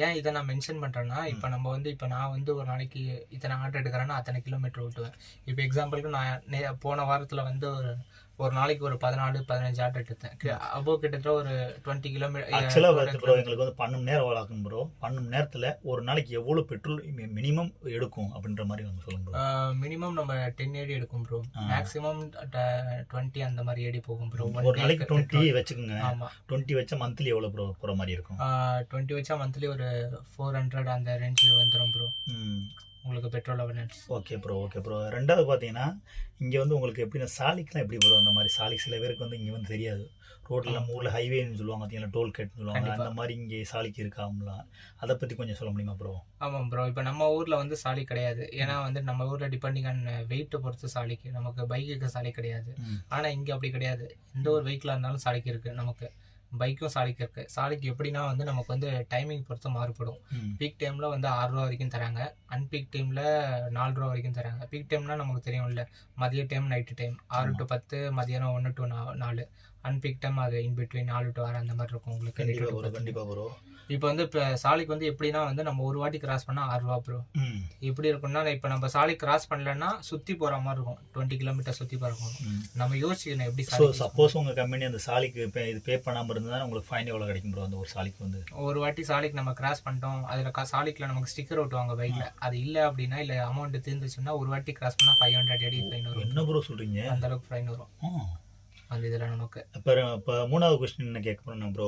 ஏன் இதை நான் மென்ஷன் பண்ணுறேன்னா, இப்போ நம்ம வந்து இப்போ நான் வந்து ஒரு நாளைக்கு இத்தனை ஆர்டர் எடுக்கிறேன்னா அத்தனை கிலோமீட்டர் ஓட்டுவேன். இப்போ எக்ஸாம்பிளுக்கு நான் போன வாரத்தில் வந்து ஒரு நாளைக்கு ஒரு 14-15 ஆர்டர் எடுத்தேன். அப்போ கிட்டத்தட்ட ஒரு 20 கிலோமீட்டர். ஆக்சுவலாக பார்த்து ப்ரோ எங்களுக்கு வந்து 12 மணி நேரம் வேலை ஆகும் ப்ரோ. 12 மணி நேரத்தில் ஒரு நாளைக்கு எவ்வளோ பெட்ரோல் மினிமம் எடுக்கும் அப்படின்ற மாதிரி நம்ம சொல்லுங்க ப்ரோ. மினிமம் நம்ம 10 AD எடுக்கும் ப்ரோ. மேக்ஸிமம் 20 அந்த மாதிரி AD போகும் ப்ரோ. ஒரு நாளைக்கு 20 வச்சுக்கோங்க. ஆமாம், 20 வச்சா மந்த்லி எவ்வளோ ப்ரோ போகிற மாதிரி இருக்கும்? 20 வச்சா மந்த்லி ஒரு 400 அந்த ரேஞ்சில் வந்துடும் ப்ரோ உங்களுக்கு petrol awareness. Okay bro, okay bro. ரெண்டாவது பார்த்தீங்கன்னா இங்கே வந்து உங்களுக்கு எப்படின்னா சாலிக்கெலாம் எப்படி ப்ரோ? அந்த மாதிரி சாலிக் சில பேருக்கு வந்து இங்கே வந்து தெரியாது. ரோட்டில் நம்ம ஊரில் ஹைவேன்னு சொல்லுவாங்க, பார்த்தீங்கன்னா டோல் கேட்னு சொல்லுவாங்க, அந்த மாதிரி இங்கே சாலிக்கு இருக்காமலாம். அதை பற்றி கொஞ்சம் சொல்ல முடியுமா ப்ரோ? ஆமாம் ப்ரோ. இப்போ நம்ம ஊரில் வந்து சாலி கிடையாது. ஏன்னா வந்து நம்ம ஊரில் டிபெண்டிங் ஆன் வெயிட்டை பொறுத்து சாலிக்கு, நமக்கு பைக்குக்கு சாலி கிடையாது. ஆனால் இங்கே அப்படி கிடையாது. எந்த ஒரு வெஹிக்கிளாக இருந்தாலும் சாலிக்கு இருக்குது. நமக்கு பைக்கும் சாலிக்கு இருக்குது. சாலிக்கு எப்படின்னா வந்து நமக்கு வந்து டைமிங் பொறுத்து மாறுபடும். பீக் டைமில் வந்து 6 ரூபா வரைக்கும் தராங்க. அன்பீக் டைமில் 4 ரூபா வரைக்கும் தராங்க. பீக் டைம்னா நமக்கு தெரியும்ல, மதிய டைம் நைட்டு டைம் 6 to 10, மதியானம் 1 to 4. அன்பீக் டைம் அது இன்பிட்வீன் 4 to 6 அந்த மாதிரி இருக்கும் உங்களுக்கு. கண்டிப்பாக ப்ரோ. இப்போ வந்து இப்போ சாலிக்கு வந்து எப்படின்னா வந்து நம்ம ஒரு வாட்டி கிராஸ் பண்ணால் 6 ரூபா ப்ரோ. எப்படி இருக்கும்னா, இப்போ நம்ம சாலி கிராஸ் பண்ணலன்னா சுற்றி போகிற மாதிரி இருக்கும். 20 கிலோமீட்டர் சுற்றி போகிறோம். நம்ம யோசிக்கணும் எப்படி. சப்போஸ் உங்கள் கம்பெனி அந்த சாலிக்கு இது பே பண்ணாமல் இருந்தால் உங்களுக்கு ஃபைன் எவ்வளோ கிடைக்கும் ப்ரோ? அந்த ஒரு சாலிக்கு வந்து ஒரு வாட்டி சாலிக்கு நம்ம கிராஸ் பண்ணிட்டோம், அதில் சாலிக்கில் நமக்கு ஸ்டிக்கர் ஒட்டுவாங்க பைக்கில், அது இல்லை அப்படின்னா இல்லை அமௌண்ட் தீர்ந்துச்சுன்னா ஒரு வாட்டி கிராஸ் பண்ணால் 500 AD ஃபைன் வரும். என்ன ப்ரோ சொல்கிறீங்க? அந்த அளவுக்கு ஃபைன் வரும் அந்த இதில் நமக்கு. இப்போ மூணாவது கொஸ்டின் என்ன கேட்க போகிறேன் ப்ரோ,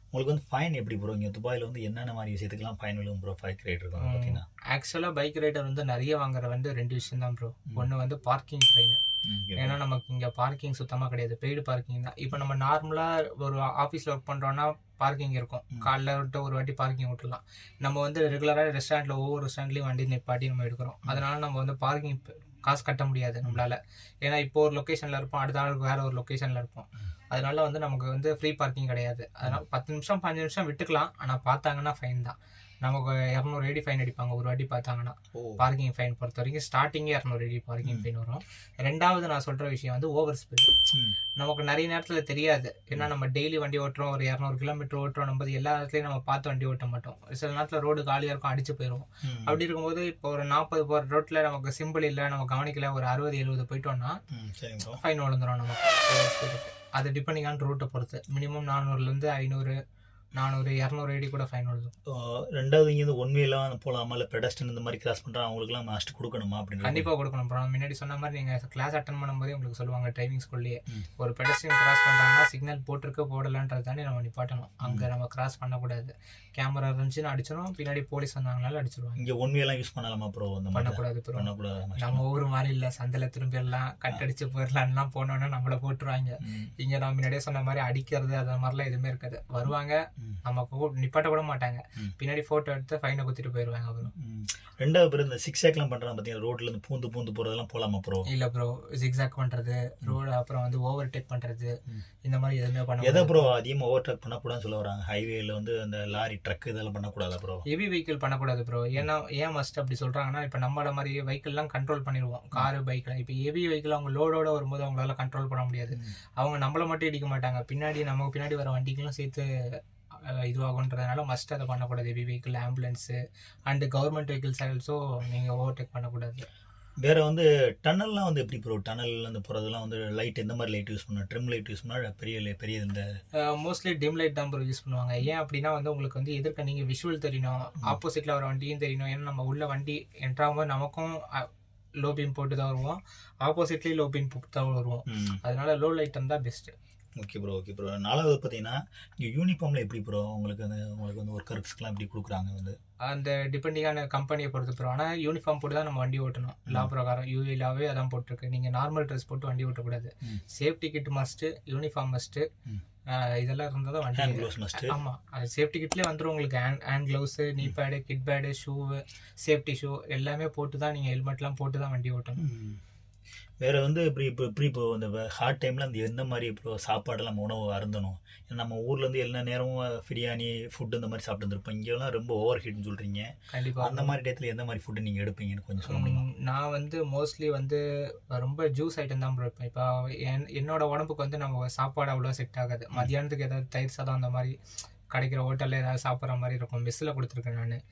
உங்களுக்கு வந்து ஃபைன் எப்படி ப்ரோ? இங்கே துபாயில் வந்து என்னென்ன மாதிரி விஷயத்துக்குலாம் ஃபைன் விழும் ப்ரோ பைக் ரைடர் பார்த்தீங்கன்னா? ஆக்சுவலாக பைக் ரைடர் வந்து நிறைய வாங்குற வந்து 2 விஷயம் தான் ப்ரோ. ஒன்று வந்து பார்க்கிங் ஃபைன். ஏன்னா நமக்கு இங்கே பார்க்கிங் சுத்தமாக கிடையாது, பெய்டு பார்க்கிங் தான். இப்போ நம்ம நார்மலாக ஒரு ஆஃபீஸில் ஒர்க் பண்ணுறோன்னா பார்க்கிங் இருக்கும். காலைல விட்டு ஒரு வாட்டி பார்க்கிங் விட்டுலாம். நம்ம வந்து ரெகுலராக ரெஸ்டாரண்ட்டில் ஒவ்வொரு ரெஸ்டாரண்ட்லேயும் வண்டி நிப்பாட்டி நம்ம எடுக்கிறோம். அதனால நம்ம வந்து பார்க்கிங் காசு கட்ட முடியாது நம்மளால. ஏன்னா இப்போ ஒரு லொக்கேஷனில் இருப்போம், அடுத்த ஆளுக்கு வேற ஒரு லொக்கேஷனில் இருப்போம். அதனால வந்து நமக்கு வந்து ஃப்ரீ பார்க்கிங் கிடையாது. அதனால 10 நிமிஷம் 15 நிமிஷம் விட்டுக்கலாம். ஆனால் பார்த்தாங்கன்னா ஃபைன் தான். நமக்கு 200 AD ஃபைன் அடிப்பாங்க ஒரு வாட்டி பார்த்தாங்கன்னா. பார்க்கிங் ஃபைன் பொறுத்த வரைக்கும் ஸ்டார்டிங்கே 200 AD பார்க்கிங் ஃபைன் வரும். ரெண்டாவது நான் சொல்கிற விஷயம் வந்து ஓவர் ஸ்பீடு. நமக்கு நிறைய நேரத்தில் தெரியாது. ஏன்னா நம்ம டெய்லி வண்டி ஓட்டுறோம், ஒரு 200 கிலோமீட்டர் ஓட்டுறோம். நம்ம எல்லா இடத்துலையும் நம்ம பார்த்து வண்டி ஓட்ட மாட்டோம். சில நேரத்தில் ரோடு காலியாக இருக்கும், அடிச்சு போயிடும். அப்படி இருக்கும்போது இப்போ ஒரு 40 போகிற ரோட்டில் நமக்கு சிம்பிள் இல்லை, நம்ம கவனிக்கல, ஒரு 60-70 போயிட்டோம்னா ஃபைன் விழுந்துடும் நமக்கு. அது டிபெண்டிங் ஆன் ரூட்டை பொறுத்து. மினிமம் 400லேருந்து 500, 400, 200 AD கூட ஃபைன் வருது. ரெண்டாவது இங்கே வந்து ஒன்மையெல்லாம் போகலாமா? இல்லை பெடஸ்டன் இந்த மாதிரி கிராஸ் பண்ணுறாங்க அவங்களுக்குலாம் மாஸ்ட் கொடுக்கணுமா? அப்படின்னு கண்டிப்பாக கொடுக்கணும் ப்ரோ. முன்னாடி சொன்ன மாதிரி நீங்கள் கிளாஸ் அட்டன் பண்ணும்போதே உங்களுக்கு சொல்லுவாங்க டிரைவிங் ஸ்கூல்லேயே, ஒரு பெடஸ்டன் கிராஸ் பண்ணுறாங்கன்னா சிக்னல் போட்டிருக்க போடலான்றது தாண்டி நம்ம நிப்பாட்டணும். அங்கே நம்ம கிராஸ் பண்ணக்கூடாது. கேமரா இருந்துச்சுன்னு அடிச்சிடும், பின்னாடி போலீஸ் வந்தாங்கனாலும் அடிச்சிடுவாங்க. இங்கே ஒன்மையெல்லாம் யூஸ் பண்ணலாமா ப்ரோ? அந்த பண்ணக்கூடாது ப்ரோ. நம்ம ஊர் மாதிரி இல்லை, சந்தையில் திரும்பிடலாம், கட்டடிச்சு போயிடலான்லாம் போனோன்னா நம்மளை போட்டுருவாங்க. இங்கே நம்ம முன்னாடியே சொன்ன மாதிரி அடிக்கிறது அது மாதிரிலாம் எதுவுமே இருக்காது. வருவாங்க, நமக்கு நிப்பாட்ட கூட மாட்டாங்க, பின்னாடி போட்டோ எடுத்து ஃபைனை குத்திட்டு போயிடுவாங்க. அப்புறம் ரெண்டாவது பேர் இந்த சிக்ஸாக்லாம் பண்ணுறாங்க பார்த்தீங்கன்னா, ரோட்ல இருந்து பூந்து போகிறதெல்லாம் போகலாமா ப்ரோ? இல்லை ப்ரோ, ஜிக்ஸாக் பண்ணுறது, ரோடு அப்புறம் வந்து ஓவர் டேக் பண்ணுறது, இந்த மாதிரி எதுவுமே பண்ண. எதை ப்ரோ அதிகமாக ஓவர் டேக் பண்ணக்கூடாதுன்னு சொல்ல வராங்க? ஹைவேல வந்து அந்த லாரி ட்ரக் இதெல்லாம் பண்ணக்கூடாதா ப்ரோ? ஹெவி வெஹிக்கிள் பண்ணக்கூடாது ப்ரோ. ஏன் மஸ்ட் அப்படி சொல்கிறாங்கன்னா, இப்போ நம்மள மாதிரி வெஹிக்கிள்லாம் கண்ட்ரோல் பண்ணிடுவோம், காரு பைக்கில். இப்போ ஹெவி வெஹிக்கிள் அவங்க லோடோட வரும்போது அவங்களால கண்ட்ரோல் பண்ண முடியாது. அவங்க நம்மளை மட்டும் இடிக்க மாட்டாங்க, நமக்கு பின்னாடி வர வண்டிகளும் சேர்த்து இதுவாகுன்றதுனால மஸ்ட் அதை பண்ணக்கூடாது. Heavy vehicle, ambulance and government vehicles also நீங்கள் ஓவர்டேக் பண்ணக்கூடாது. வேறு வந்து டனல்லாம் வந்து எப்படி ப்ரோ? டனல் வந்து போகிறதுலாம் வந்து லைட் எந்த மாதிரி லைட் யூஸ் பண்ணணும்? ட்ரிம் லைட் யூஸ் பண்ணால் பெரிய இந்த மோஸ்ட்லி டிம் லைட் தான் ப்ரோ யூஸ் பண்ணுவாங்க. ஏன் அப்படின்னா வந்து உங்களுக்கு வந்து எதிர்க்க நீங்கள் விஷுவல் தெரியணும், ஆப்போசிட்டில் வர வண்டியும் தெரியணும். ஏன்னா நம்ம உள்ள வண்டி என்ட்ராகும்போது நமக்கும் லோ பீம் போட்டு தான் வருவோம், ஆப்போசிட்லேயும் லோ பீம் போட்டு தான் வருவோம். அதனால லோ லைட் இருந்தால் best. Okay bro, okay bro. 4வது பார்த்தீங்கன்னா, இங்க யூனிஃபார்ம்ல எப்படி ப்ரோ உங்களுக்கு வந்து ஒர்க்கர்ஸ்க்குலாம் எப்படி குடுக்குறாங்க வந்து? அந்த டிபெண்டிங்கான கம்பெனியை பொறுத்து ப்ரோ. ஆனால் யூனிஃபார்ம் போட்டு தான் நம்ம வண்டி ஓட்டணும். லா பிரகாரம் யூஏ லாவே அதான் போட்டிருக்கு. நீங்கள் நார்மல் ட்ரெஸ் போட்டு வண்டி ஓட்டக்கூடாது. Safety kit must, uniform must, இதெல்லாம் இருந்தால் தான் ஹேண்ட் வண்டி. Gloves must. ஆமாம், அது சேஃப்டி கிட்லேயே வந்துடும் உங்களுக்கு. Hand gloves, knee pad, kit pad, ஷூவு, சேஃப்டி ஷூ எல்லாமே போட்டு தான் நீங்கள் ஹெல்மெட்லாம் போட்டு தான் வண்டி ஓட்டணும். வேற வந்து எப்படி இப்போ இந்த ஹாட் டைம்ல அந்த எந்த மாதிரி இப்போ சாப்பாடெல்லாம் நம்ம உணவு அருந்தணும்? ஏன்னா நம்ம ஊர்ல இருந்து எல்லா நேரமும் பிரியாணி ஃபுட் இந்த மாதிரி சாப்பிட்டு இருந்திருப்போம். இங்கெல்லாம் ரொம்ப ஓவர் ஹீட்னு சொல்றீங்க. கண்டிப்பாக அந்த மாதிரி டயத்துல எந்த மாதிரி ஃபுட்டு நீங்க எடுப்பீங்கன்னு கொஞ்சம் சொல்ல முடியுமா? நான் வந்து மோஸ்ட்லி வந்து ரொம்ப ஜூஸ் ஐட்டம் தான் ப்ரோ. இப்போ என்னோட உடம்புக்கு வந்து நம்ம சாப்பாடு அவ்வளோ செட் ஆகாது. மத்தியானத்துக்கு ஏதாவது தயிர் சாதம் அந்த மாதிரி கிடைக்கிற ஹோட்டலில் ஏதாவது சாப்பிட்ற மாதிரி இருக்கும். மெஸ்ஸில் கொடுத்துருக்கேன் நான்.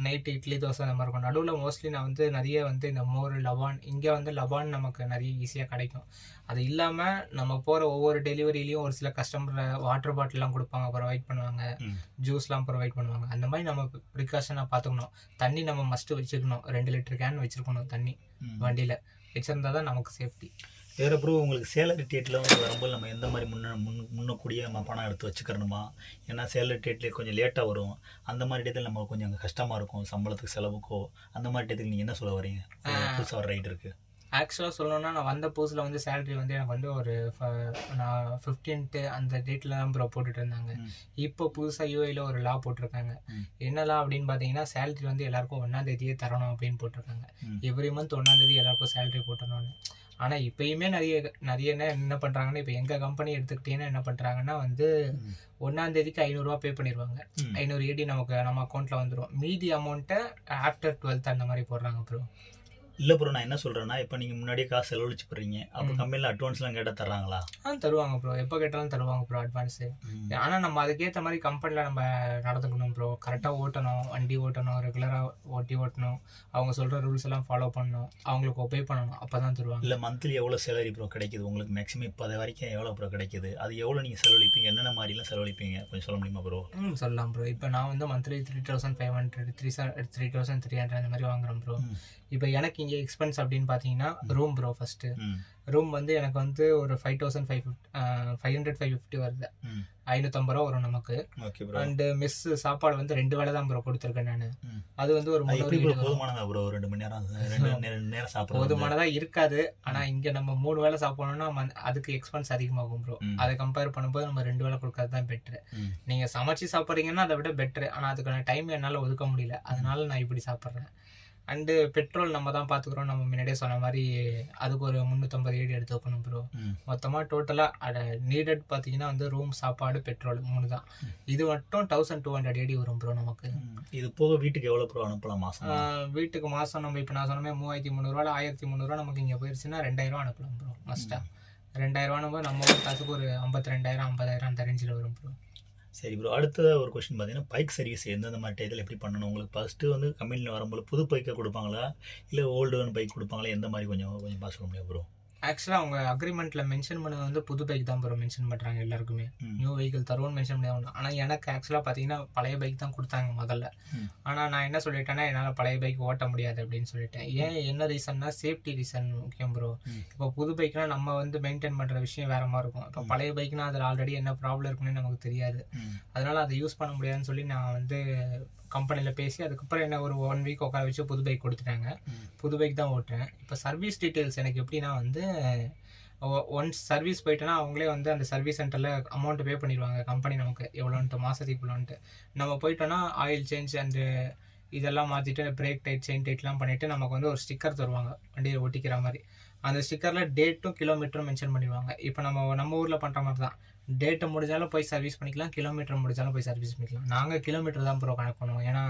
நைட்டு இட்லி தோசை அந்த மாதிரி இருக்கும். நடுவில் மோஸ்ட்லி நான் வந்து நிறைய வந்து இந்த மோர், லபான், இங்கே வந்து லபான் நமக்கு நிறைய ஈஸியாக கிடைக்கும். அது இல்லாமல் நம்ம போகிற ஒவ்வொரு டெலிவரியிலையும் ஒரு சில கஸ்டமர் வாட்டர் பாட்டில்லாம் கொடுப்பாங்க, ப்ரொவைட் பண்ணுவாங்க, ஜூஸ்லாம் ப்ரொவைட் பண்ணுவாங்க. அந்த மாதிரி நம்ம ப்ரிகாஷனாக பார்த்துக்கணும். தண்ணி நம்ம மஸ்ட்டு வச்சுக்கணும். 2 லிட்டர் கேன் வச்சுருக்கணும் தண்ணி வண்டியில். வச்சுருந்தா தான் நமக்கு சேஃப்டி. வேற ப்ரோ உங்களுக்கு சேலரி டேட்டில் வந்து வரும்போது நம்ம எந்த மாதிரி முன்னக்கூடிய நம்ம பணம் எடுத்து வச்சுக்கிறணுமா? ஏன்னா சேலரி டேட்லேயே கொஞ்சம் லேட்டாக வரும். அந்த மாதிரி டயத்தில் நம்ம கொஞ்சம் கஷ்டமாக இருக்கும் சம்பளத்துக்கு செலவுக்கோ. அந்த மாதிரி டயத்துக்கு நீங்கள் என்ன சொல்ல வரீங்க? புதுசாக ஒரு ரைட் இருக்குது. ஆக்சுவலாக சொல்லணும்னா நான் வந்த புதுசில் வந்து சேலரி வந்து எனக்கு வந்து ஒரு நான் 15th அந்த டேட்டில் தான் ப்ரோ போட்டுட்டு இருந்தாங்க. இப்போ புதுசாக யூஏயில் ஒரு லா போட்டிருக்காங்க. என்ன லா அப்படின்னு பார்த்தீங்கன்னா, சேலரி வந்து எல்லாருக்கும் 1ஆம் தேதியே தரணும் அப்படின்னு போட்டிருக்காங்க. எவ்ரி மந்த் 1ஆம் தேதி எல்லாருக்கும் சேலரி போட்டணும்னு. ஆனால் இப்போயுமே நிறைய என்ன பண்ணுறாங்கன்னா, இப்போ எங்கள் கம்பெனி எடுத்துக்கிட்டீங்கன்னா என்ன பண்ணுறாங்கன்னா வந்து 1ஆம் தேதிக்கு 500 ரூபா பே பண்ணிடுவாங்க. 500 ஏடி நம்ம அக்கௌண்ட்டில் வந்துடும். மீதி அமௌண்ட்டை ஆஃப்டர் 12th அந்த மாதிரி போடுறாங்க ப்ரோ. இல்லை ப்ரோ, நான் என்ன சொல்கிறேன்னா, இப்போ நீங்கள் முன்னாடியே காசு செலவழிச்சு போடுறீங்க. அப்போ கம்பெனியில் அட்வான்ஸ்லாம் கேட்டால் தர்றாங்களா? தருவாங்க ப்ரோ. எப்போ கேட்டாலும் தருவாங்க ப்ரோ அட்வான்ஸு. ஆனால் நம்ம அதுக்கேற்ற மாதிரி கம்பெனியில் நம்ம நடந்துக்கணும் ப்ரோ. கரெக்டாக ஓட்டணும், வண்டி ஓட்டணும், ரெகுலராக ஓட்டணும். அவங்க சொல்கிற ரூல்ஸ் எல்லாம் ஃபாலோ பண்ணணும், அவங்களுக்கு ஒபே பண்ணணும். அப்போ தான் தருவாங்க. இல்லை மந்த்லி எவ்வளோ சேலரி ப்ரோ கிடைக்குது உங்களுக்கு? மேக்ஸிமம் இப்போ அது வரைக்கும் எவ்வளோ ப்ரோ கிடைக்குது? அது எவ்வளோ நீங்கள் செலவழிப்பீங்க? என்னென்ன மாதிரிலாம் செலவழிப்பீங்க கொஞ்சம் சொல்ல முடியுமா ப்ரோ? சொல்லலாம் ப்ரோ. இப்போ நான் வந்து மந்த்லி 3500, 3300 அந்த மாதிரி வாங்குறேன் ப்ரோ. இப்போ எனக்கு இங்கே எக்ஸ்பென்ஸ் அப்படின்னு பார்த்தீங்கன்னா ரூம் ப்ரோ. ஃபஸ்ட்டு ரூம் வந்து எனக்கு வந்து ஒரு 5,550 வருது. 550 ரூபா வரும் நமக்கு. அண்டு மெஸ் சாப்பாடு வந்து 2 வேளை தான் ப்ரோ கொடுத்துருக்கேன் நான். அது வந்து ஒரு போதுமானதா ப்ரோ? 2 மணி நேரம் சாப்பிட போதுமானதாக இருக்காது. ஆனால் இங்கே நம்ம 3 வேளை சாப்பிடணும்னா அதுக்கு எக்ஸ்பென்ஸ் அதிகமாகும் ப்ரோ. அதை கம்பேர் பண்ணும்போது நம்ம 2 வேளை கொடுக்கறது தான் பெட்ரு. நீங்கள் சமைச்சு சாப்பிட்றீங்கன்னா அதை விட பெட்ரு. ஆனால் அதுக்கான டைம் என்னால் ஒதுக்க முடியல, அதனால நான் இப்படி சாப்பிட்றேன். அண்டு பெட்ரோல் நம்ம தான் பார்த்துக்குறோம். நம்ம முன்னாடியே சொன்ன மாதிரி அதுக்கு ஒரு 350 ஏடி எடுத்து வைக்கணும் ப்ரோ. மொத்தமாக டோட்டலாக நீடட் பார்த்தீங்கன்னா வந்து ரூம், சாப்பாடு, பெட்ரோல் 3 தான். இது மட்டும் 1200 ஏடி வரும் ப்ரோ நமக்கு. இது போக வீட்டுக்கு எவ்வளோ ப்ரோ அனுப்பலாம் மாதம்? வீட்டுக்கு மாதம் நம்ம இப்போ நான் சொன்னமே 3300 1300 நமக்கு இங்கே போயிடுச்சுன்னா 2000 அனுப்பலாம் ப்ரோ மஸ்ட்டாக. 2000 நம்ம காசுக்கு ஒரு 52,000 50,000 அந்த ரேஞ்சில் வரும் ப்ரோ. சரி ப்ரோ, அடுத்த ஒரு கொஸ்டின் பார்த்தீங்கன்னா, பைக் சர்வீஸ் எந்தெந்த மாதிரி டயத்தில் எப்படி பண்ணணும்? உங்களுக்கு ஃபஸ்ட்டு வந்து கம்பெனியில் வரும்போது புது பைக்கை கொடுப்பாங்களா, இல்லை ஓல்டு பைக் கொடுப்பாங்களா? எந்த மாதிரி கொஞ்சம் பார்த்து சொல்ல முடியும் ப்ரோ? ஆக்சுவலாக அவங்க அக்ரிமெண்ட்டில் மென்ஷன் பண்ணது வந்து புது பைக் தான் ப்ரோ மென்ஷன் பண்ணுறாங்க எல்லாருக்குமே. நியூ வெஹிக்கிள் தருவோன்னு மென்ஷன் பண்ணி. ஆனால் எனக்கு ஆக்சுவலாக பார்த்தீங்கன்னா பழைய பைக் தான் கொடுத்தாங்க முதல்ல. ஆனால் நான் என்ன சொல்லிட்டேன்னா, என்னால் பழைய பைக் ஓட்ட முடியாது அப்படின்னு சொல்லிட்டேன். என்ன ரீசன்னா, சேஃப்டி ரீசன் முக்கியம் ப்ரோ. இப்போ புது பைக்னால் நம்ம வந்து மெயின்டைன் பண்ணுற விஷயம் வேறு மாதிரி இருக்கும். இப்போ பழைய பைக்னால் அதில் ஆல்ரெடி என்ன ப்ராப்ளம் இருக்குன்னு நமக்கு தெரியாது. அதனால் அதை யூஸ் பண்ண முடியாதுன்னு சொல்லி நான் வந்து கம்பெனியில் பேசி அதுக்கப்புறம் என்ன ஒரு 1 வீக் உட்கார வச்சு புது பைக் கொடுத்துட்டாங்க. புது பைக் தான் ஓட்டுறேன். இப்போ சர்வீஸ் டீட்டெயில்ஸ் எனக்கு எப்படின்னா வந்து, ஒன்ஸ் சர்வீஸ் போயிட்டோன்னா அவங்களே வந்து அந்த சர்வீஸ் சென்டரில் அமௌண்ட் பே பண்ணிடுவாங்க கம்பெனி நமக்கு எவ்வளோன்ட்டு, மாதத்துக்கு இவ்வளோன்ட்டு. நம்ம போயிட்டோன்னா ஆயில் சேஞ்ச் அண்டு இதெல்லாம் மாற்றிட்டு பிரேக் டைட், செயின் டைட்லாம் பண்ணிவிட்டு நமக்கு வந்து ஒரு ஸ்டிக்கர் தருவாங்க வண்டியை ஒட்டிக்கிற மாதிரி. அந்த ஸ்டிக்கரில் டேட்டும் கிலோமீட்டரும் மென்ஷன் பண்ணிடுவாங்க. இப்போ நம்ம ஊரில் பண்ணுற மாதிரி தான். டேட்டை முடிஞ்சாலும் போய் சர்வீஸ் பண்ணிக்கலாம், கிலோமீட்டர் முடிஞ்சாலும் போய் சர்வீஸ் பண்ணிக்கலாம். நாங்கள் கிலோமீட்டர் தான் ப்ரோ கனெக்ட் பண்ணுவோம். ஏன்னா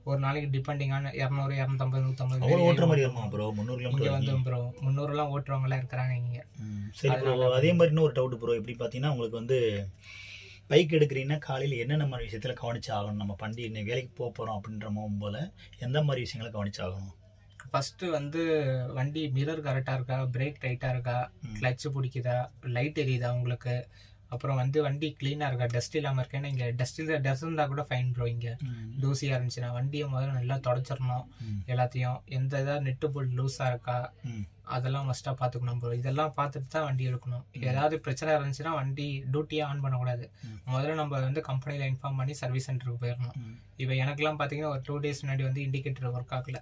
ஒரு நாளைக்கு டிபெண்டிங்கான 200, 250, 150 ஓட்டுற மாதிரி இருக்கும் ப்ரோ. 300 இங்கே வந்து ப்ரோ 300லாம் ஓட்டுறவங்களாம் இருக்கிறாங்க இங்கே. சரி ப்ரோ, அதே மாதிரி இன்னும் ஒரு டவுட் ப்ரோ. எப்படி பார்த்தீங்கன்னா, உங்களுக்கு வந்து பைக் எடுக்கிறீங்கன்னா காலையில் என்னென்ன மாதிரி விஷயத்தில் கவனிச்சு ஆகணும்? நம்ம பண்டி இன்னைக்கு வேலைக்கு போகிறோம் அப்படின்ற போல் எந்த மாதிரி விஷயங்களை கவனிச்சு ஆகணும்? ஃபஸ்ட்டு வந்து வண்டி மிரர் கரெக்டாக இருக்கா, பிரேக் டைட்டாக இருக்கா, கிளச்சு பிடிக்குதா, லைட் எரியுதா உங்களுக்கு, அப்புறம் வந்து வண்டி கிளீனாக இருக்கா, டஸ்ட் இல்லாமல் இருக்கா. ஏன்னா இங்கே டஸ்ட் இருந்தால் கூட ஃபைன் ப்ரோ. இங்கே தூசியாக இருந்துச்சுன்னா வண்டியை முதல்ல நல்லா தொடச்சிடணும். எல்லாத்தையும் எந்த ஏதாவது நெட்டு போல் லூஸாக இருக்கா அதெல்லாம் மஸ்ட்டாக பார்த்துக்கணும் ப்ரோ. இதெல்லாம் பார்த்துட்டு தான் வண்டி எடுக்கணும். ஏதாவது பிரச்சனை இருந்துச்சுன்னா வண்டி டியூட்டியே ஆன் பண்ணக்கூடாது. முதல்ல நம்ம வந்து கம்பெனியில் இன்ஃபார்ம் பண்ணி சர்வீஸ் சென்டருக்கு போயிடணும். இப்போ எனக்குலாம் பார்த்தீங்கன்னா ஒரு 2 days முன்னாடி வந்து இண்டிகேட்டர் ஒர்க் ஆகல.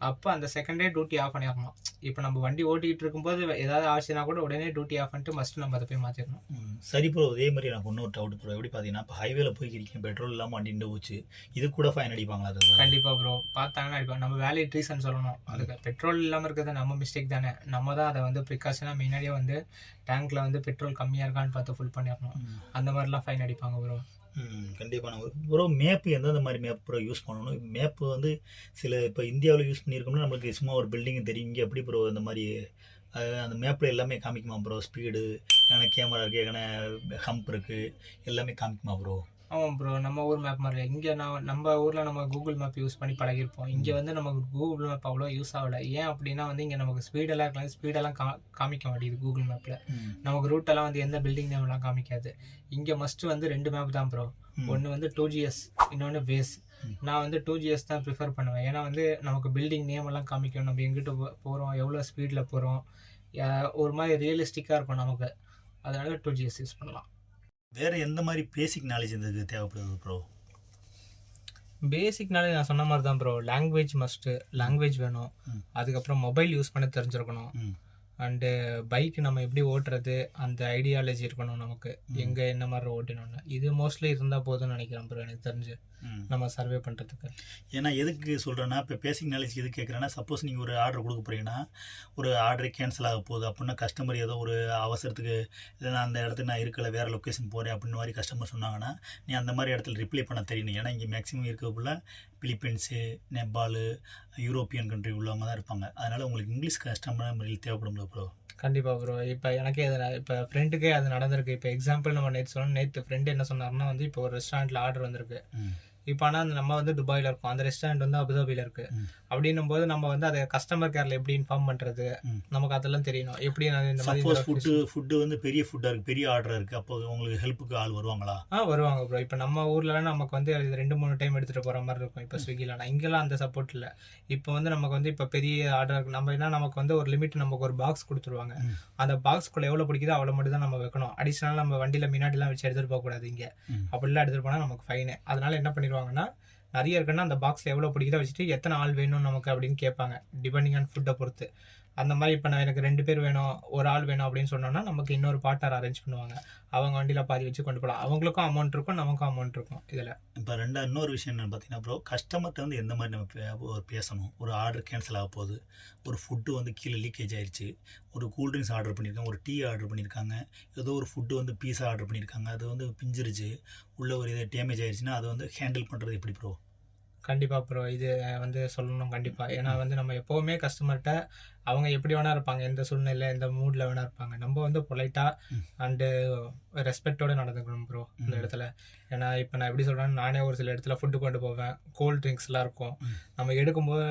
அப்போ அந்த செகண்ட் டே டியூட்டி ஆஃப் பண்ணிடணும். இப்போ நம்ம வண்டி ஓட்டிகிட்டு இருக்கும்போது ஏதாவது ஆச்சுன்னா கூட உடனே டியூட்டி ஆஃப் பண்ணிட்டு மஸ்ட் நம்ம அதை போய் மாற்றிடணும். சரி ப்ரோ, இதே மாதிரி எனக்கு இன்னொரு டவுட் ப்ரோ. எப்படி பார்த்தீங்கன்னா இப்போ ஹைவேல போய்க்கிறீங்க, பெட்ரோல் இல்லாமல் வண்டி நின்று போச்சு, இது கூட ஃபைன் அடிப்பாங்களா? அது கண்டிப்பாக ப்ரோ, பார்த்தாங்கன்னா அடிப்பாங்க. நம்ம வேலிட் ரீசன் சொல்லணும். அதுக்கு பெட்ரோல் இல்லாமல் இருக்கிறது நம்ம மிஸ்டேக் தானே. நம்ம தான் அதை வந்து ப்ரிகாஷனாக முன்னாடியே வந்து டேங்க்கில் வந்து பெட்ரோல் கம்மியாக இருக்கான்னு பார்த்து ஃபுல் பண்ணிடணும். அந்த மாதிரிலாம் ஃபைன் அடிப்பாங்க ப்ரோ. கண்டிப்பாக ப்ரோ. மேப்பு எந்தெந்த மாதிரி மேப் ப்ரோ யூஸ் பண்ணணும்? மேப்பு வந்து சில இப்போ இந்தியாவில் யூஸ் பண்ணியிருக்கோம்னா நம்மளுக்கு சும்மா ஒரு பில்டிங் தெரியும். இங்கே எப்படி ப்ரோ இந்த மாதிரி அந்த மேப்பில் எல்லாமே காமிக்குமா ப்ரோ? ஸ்பீடு, எங்கன்னா கேமரா இருக்குது, எங்கன்னா ஹம்ப் இருக்குது, எல்லாமே காமிக்குமா ப்ரோ? ஆமாம் ப்ரோ, நம்ம ஊர் மேப் மாதிரி இல்லை. இங்கே நம்ம ஊரில் நம்ம கூகுள் மேப் யூஸ் பண்ணி பழகிருப்போம். இங்கே வந்து நமக்கு கூகுள் மேப் அவ்வளோ யூஸ் ஆகலை. ஏன் அப்படின்னா வந்து இங்கே நமக்கு ஸ்பீடெல்லாம் இருக்கலாம், ஸ்பீடெல்லாம் காமிக்க மாட்டேங்குது கூகுள் மேப்பில். நமக்கு ரூட்டெல்லாம் வந்து எந்த பில்டிங் நேம்லாம் காமிக்காது. இங்கே மஸ்ட்டு வந்து 2 மேப் தான் ப்ரோ. ஒன்று வந்து 2GS, இன்னொன்று வேஸ். நான் வந்து 2GS தான் ப்ரிஃபர் பண்ணுவேன். ஏன்னா வந்து நமக்கு பில்டிங் நேம் எல்லாம் காமிக்கும், நம்ம எங்கிட்ட போகிறோம், எவ்வளோ ஸ்பீடில் போகிறோம், ஒரு மாதிரி ரியலிஸ்டிக்காக இருக்கும் நமக்கு. அதனால 2GS யூஸ் பண்ணலாம். வேறு எந்த மாதிரி பேசிக் நாலேஜ் இந்த தேவைப்படுது ப்ரோ? பேசிக் நாலேஜ் நான் சொன்ன மாதிரி தான் ப்ரோ. லாங்குவேஜ் மஸ்ட்டு, லாங்குவேஜ் வேணும். அதுக்கப்புறம் மொபைல் யூஸ் பண்ண தெரிஞ்சிருக்கணும். அண்டு பைக் நம்ம எப்படி ஓட்டுறது அந்த ஐடியாலஜி இருக்கணும் நமக்கு, எங்கே என்ன மாதிரி ஓட்டணும்னு. இது மோஸ்ட்லி இருந்தால் போதும்னு நினைக்கிறேன் ப்ரோ, எனக்கு தெரிஞ்சு நம்ம சர்வே பண்ணுறதுக்கு. ஏன்னா எதுக்கு சொல்கிறேன்னா, இப்போ பேசிக் நாலேஜ் எது கேட்குறேன்னா, சப்போஸ் நீங்கள் ஒரு ஆர்டர் கொடுக்க போகிறீங்கன்னா, ஒரு ஆர்டரே கேன்சல் ஆக போகுது அப்படின்னா, கஸ்டமர் ஏதோ ஒரு அவசரத்துக்கு இல்லைனா அந்த இடத்துக்கு நான் இருக்கல, வேறு லொக்கேஷன் போகிறேன் அப்படின்னு மாதிரி கஸ்டமர் சொன்னாங்கன்னா, நீ அந்த மாதிரி இடத்துல ரிப்ளை பண்ண தெரியணும். ஏன்னா இங்கே மேக்ஸிமம் இருக்கக்குள்ள பிலிப்பைன்ஸு, நேபாள், யூரோப்பியன் கண்ட்ரி உள்ளவங்க தான் இருப்பாங்க. அதனால் உங்களுக்கு இங்கிலீஷ் கஸ்டமர் முறையில் தேவைப்படும் ப்ரோ. கண்டிப்பாக ப்ரோ. இப்போ எனக்கே அது இப்போ ஃப்ரெண்டுக்கே அது நடந்திருக்கு. இப்போ எக்ஸாம்பிள் நம்ம நேற்று சொன்னோம். நேற்று ஃப்ரெண்டு என்ன சொன்னார்னா வந்து இப்போ ஒரு ரெஸ்டாரண்ட்டில் ஆர்டர் வந்திருக்கு. இப்போ ஆனால் நம்ம வந்து துபாயில் இருக்கோம், அந்த ரெஸ்டாரண்ட் வந்து அபுதாபியில் இருக்குது. அப்படின்னும் போது நம்ம வந்து அதை கஸ்டமர் கேரில் எப்படி இன்ஃபார்ம் பண்ணுறது, நமக்கு அதெல்லாம் தெரியணும். எப்படி இந்த மாதிரி ஃபுட்டு வந்து பெரிய ஃபுட்டாக இருக்குது, பெரிய ஆர்டர் இருக்குது, அப்போ உங்களுக்கு ஹெல்ப்புக்கு ஆள் வருவாங்களா? வருவாங்க ப்ரோ. இப்போ நம்ம ஊர்லலாம் நமக்கு வந்து 2-3 டைம் எடுத்துகிட்டு போகிற மாதிரி இருக்கும். இப்போ ஸ்விக்கிலாம் இங்கெல்லாம் அந்த சப்போர்ட் இல்லை. இப்போ வந்து நமக்கு வந்து இப்போ பெரிய ஆர்டர் இருக்குது நம்ம என்ன, நமக்கு வந்து ஒரு லிமிட், நமக்கு ஒரு பாக்ஸ் கொடுத்துருவாங்க. அந்த பாக்ஸ்க்குள்ளே எவ்வளோ பிடிக்குதோ அவ்வளோ மட்டும் தான் நம்ம வைக்கணும். அடிஷ்னலாக நம்ம வண்டியில் முன்னாடிலாம் வச்சு எடுத்துகிட்டு போகக்கூடாது. இங்கே அப்படிலாம் எடுத்துகிட்டு போனால் நமக்கு ஃபைனு. அதனால என்ன பண்ணிடுவாங்கன்னா, நிறைய இருக்குன்னா அந்த பாக்ஸில் எவ்வளோ பிடிக்குதோ வச்சுட்டு எத்தனை ஆள் வேணும் நமக்கு அப்படின்னு கேட்பாங்க, டிபெண்டிங் ஆன் ஃபுட்டை பொறுத்து. அந்த மாதிரி இப்போ நான் எனக்கு 2 பேர் வேணும், ஒரு ஆள் வேணும் அப்படின்னு சொன்னோன்னா நமக்கு இன்னொரு பார்ட்னர் அரேஞ்ச் பண்ணுவாங்க. அவங்க வண்டியில் பாதி வச்சு கொண்டு போகலாம். அவங்களுக்கும் அமௌண்ட் இருக்கும், நமக்கும் அமௌண்ட் இருக்கும். இதில் இப்போ இன்னொரு விஷயம் என்னென்னு பார்த்தீங்கன்னா ப்ரோ, கஸ்டமர்கிட்ட வந்து எந்த மாதிரி நம்ம பேசணும்? ஒரு ஆர்டர் கேன்சல் ஆக போகுது, ஒரு ஃபுட்டு வந்து கீழே லீக்கேஜ் ஆயிடுச்சு, ஒரு கூல்ட்ரிங்க்ஸ் ஆர்டர் பண்ணியிருக்காங்க, ஒரு டீ ஆர்டர் பண்ணியிருக்காங்க, ஏதோ ஒரு ஃபுட்டு வந்து பீஸா ஆர்டர் பண்ணியிருக்காங்க, அது வந்து பிஞ்சிருச்சு, உள்ள ஒரு இது டேமேஜ் ஆயிடுச்சுன்னா அதை வந்து ஹேண்டில் பண்ணுறது எப்படி ப்ரோ? கண்டிப்பாக ப்ரோ, இது வந்து சொல்லணும் கண்டிப்பாக. ஏன்னா வந்து நம்ம எப்போவுமே கஸ்டமர்கிட்ட அவங்க எப்படி வேணா இருப்பாங்க, எந்த சூழ்நிலை எந்த மூடில் வேணா இருப்பாங்க. நம்ம வந்து பொலைட்டாக அண்டு ரெஸ்பெக்டோடு நடந்துக்கணும் ப்ரோ இந்த இடத்துல. ஏன்னா இப்போ நான் எப்படி சொல்கிறேன்னா, நானே ஒரு சில இடத்துல ஃபுட்டு கொண்டு போவேன், கோல்ட் ட்ரிங்க்ஸ்லாம் இருக்கும். நம்ம எடுக்கும்போது